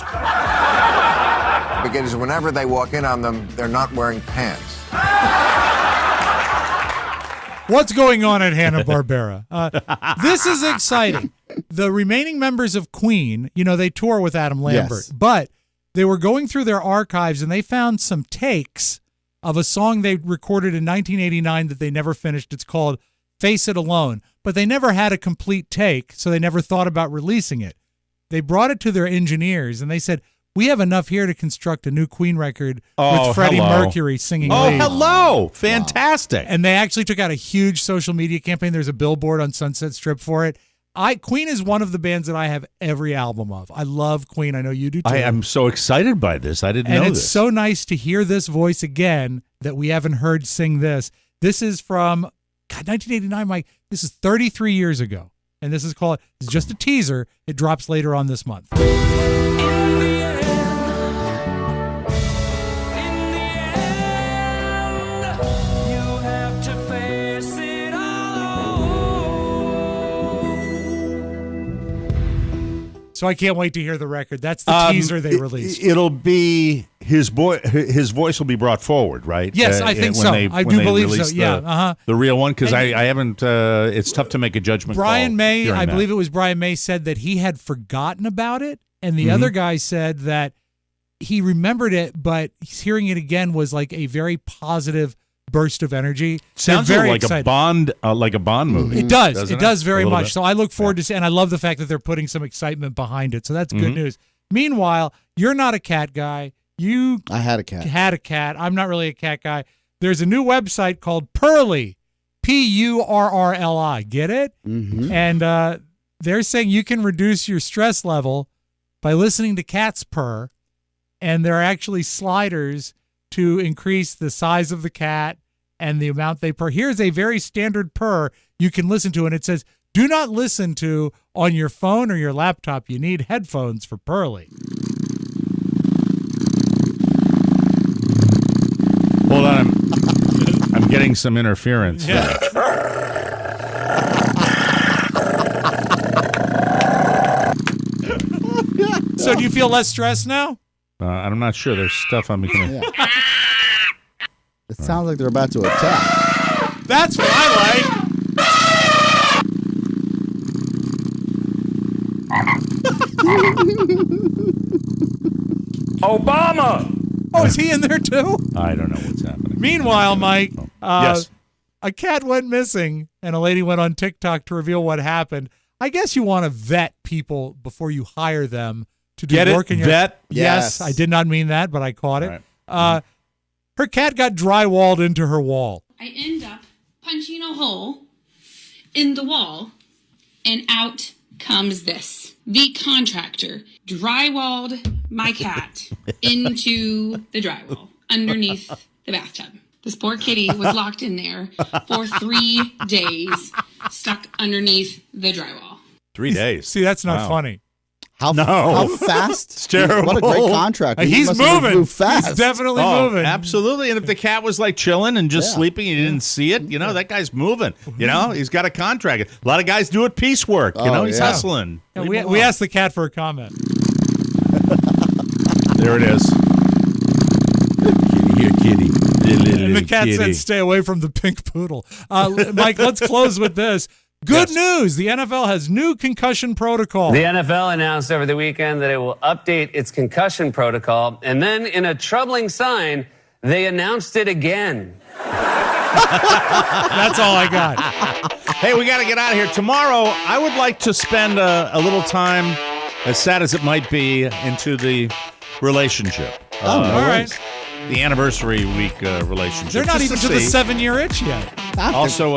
Because whenever they walk in on them, they're not wearing pants. What's going on at Hanna-Barbera? This is exciting. The remaining members of Queen, they tour with Adam Lambert, but they were going through their archives and they found some takes of a song they recorded in 1989 that they never finished. It's called Face It Alone. But they never had a complete take, so they never thought about releasing it. They brought it to their engineers, and they said, we have enough here to construct a new Queen record with Freddie Mercury singing lead. Hello. Fantastic. And they actually took out a huge social media campaign. There's a billboard on Sunset Strip for it. Queen is one of the bands that I have every album of. I love Queen. I know you do too. I am so excited by this. I didn't know this. And it's so nice to hear this voice again that we haven't heard sing this. This is from 1989, Mike. This is 33 years ago. And this is called, it's just a teaser. It drops later on this month. So I can't wait to hear the record. That's the teaser they released. It'll be his voice will be brought forward, right? Yes, I think so. I do believe so. Yeah, the real one, because I haven't. It's tough to make a judgment. Brian May, I believe it was Brian May, said that he had forgotten about it, and the other guy said that he remembered it, but hearing it again was like a very positive burst of energy. Sounds very like excited. a Bond movie. It does. It does very much. Bit. So I look forward to seeing, and I love the fact that they're putting some excitement behind it. So that's good news. Meanwhile, you're not a cat guy. I had a cat. Had a cat. I'm not really a cat guy. There's a new website called Purrly, Purrli. Get it? Mm-hmm. And they're saying you can reduce your stress level by listening to cats purr, and there are actually sliders to increase the size of the cat and the amount they purr. Here's a very standard purr you can listen to, and it says, do not listen to on your phone or your laptop. You need headphones for Purrly. Hold on. I'm getting some interference. Yeah. So do you feel less stressed now? I'm not sure. There's stuff I'm becoming. Yeah. It sounds like they're about to attack. That's what I like. Obama! Oh, is he in there too? I don't know what's happening. Meanwhile, Mike, yes. A cat went missing, and a lady went on TikTok to reveal what happened. I guess you want to vet people before you hire them to do work in your vet. Yes, I did not mean that, but I caught it. Right. Her cat got drywalled into her wall. I end up punching a hole in the wall, and out comes this. The contractor drywalled my cat into the drywall underneath the bathtub. This poor kitty was locked in there for 3 days, stuck underneath the drywall. 3 days. See, that's not funny. How fast? It's terrible. What a great contract. He's moving. Move fast. He's definitely moving. Absolutely. And if the cat was like chilling and just sleeping, you didn't see it, that guy's moving. He's got a contract. A lot of guys do it piecework. He's hustling. Yeah, we asked the cat for a comment. There it is. Kitty. And the cat said, stay away from the pink poodle. Mike, let's close with this. Good news. The NFL has new concussion protocol. The NFL announced over the weekend that it will update its concussion protocol. And then, in a troubling sign, they announced it again. That's all I got. Hey, we got to get out of here. Tomorrow, I would like to spend a little time, as sad as it might be, into the relationship. All right. The anniversary week relationship. They're not even to the 7-year itch yet. Also,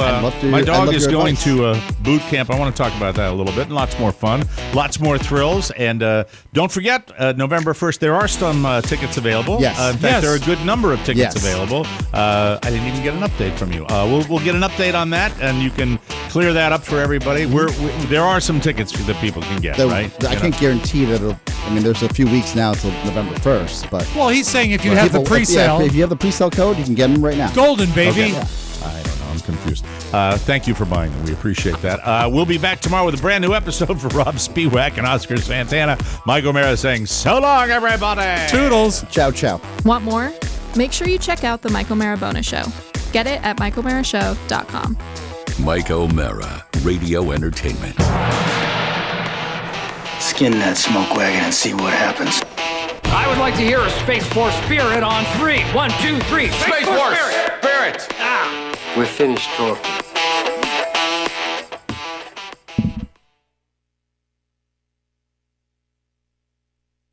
my dog is going to boot camp. I want to talk about that a little bit. Lots more fun, lots more thrills. And don't forget, November 1st, there are some tickets available. Yes. In fact, there are a good number of tickets available. I didn't even get an update from you. We'll get an update on that, and you can clear that up for everybody. There are some tickets that people can get, right? I can't guarantee that there's a few weeks now until November 1st. But well, he's saying if you have the pre-sale. If you have the pre-sale code, you can get them right now. Golden, baby. Okay. I don't know. I'm confused. Thank you for buying them. We appreciate that. We'll be back tomorrow with a brand new episode for Rob Spiewak and Oscar Santana. Mike O'Mara saying, so long, everybody. Toodles. Ciao, ciao. Want more? Make sure you check out the Mike O'Mara Bonus Show. Get it at MikeO'MaraShow.com. Mike O'Mara, Radio Entertainment. Skin that smoke wagon and see what happens. I would like to hear a Space Force Spirit on 3. 1, 2, 3. Space Force Spirit! We're finished talking.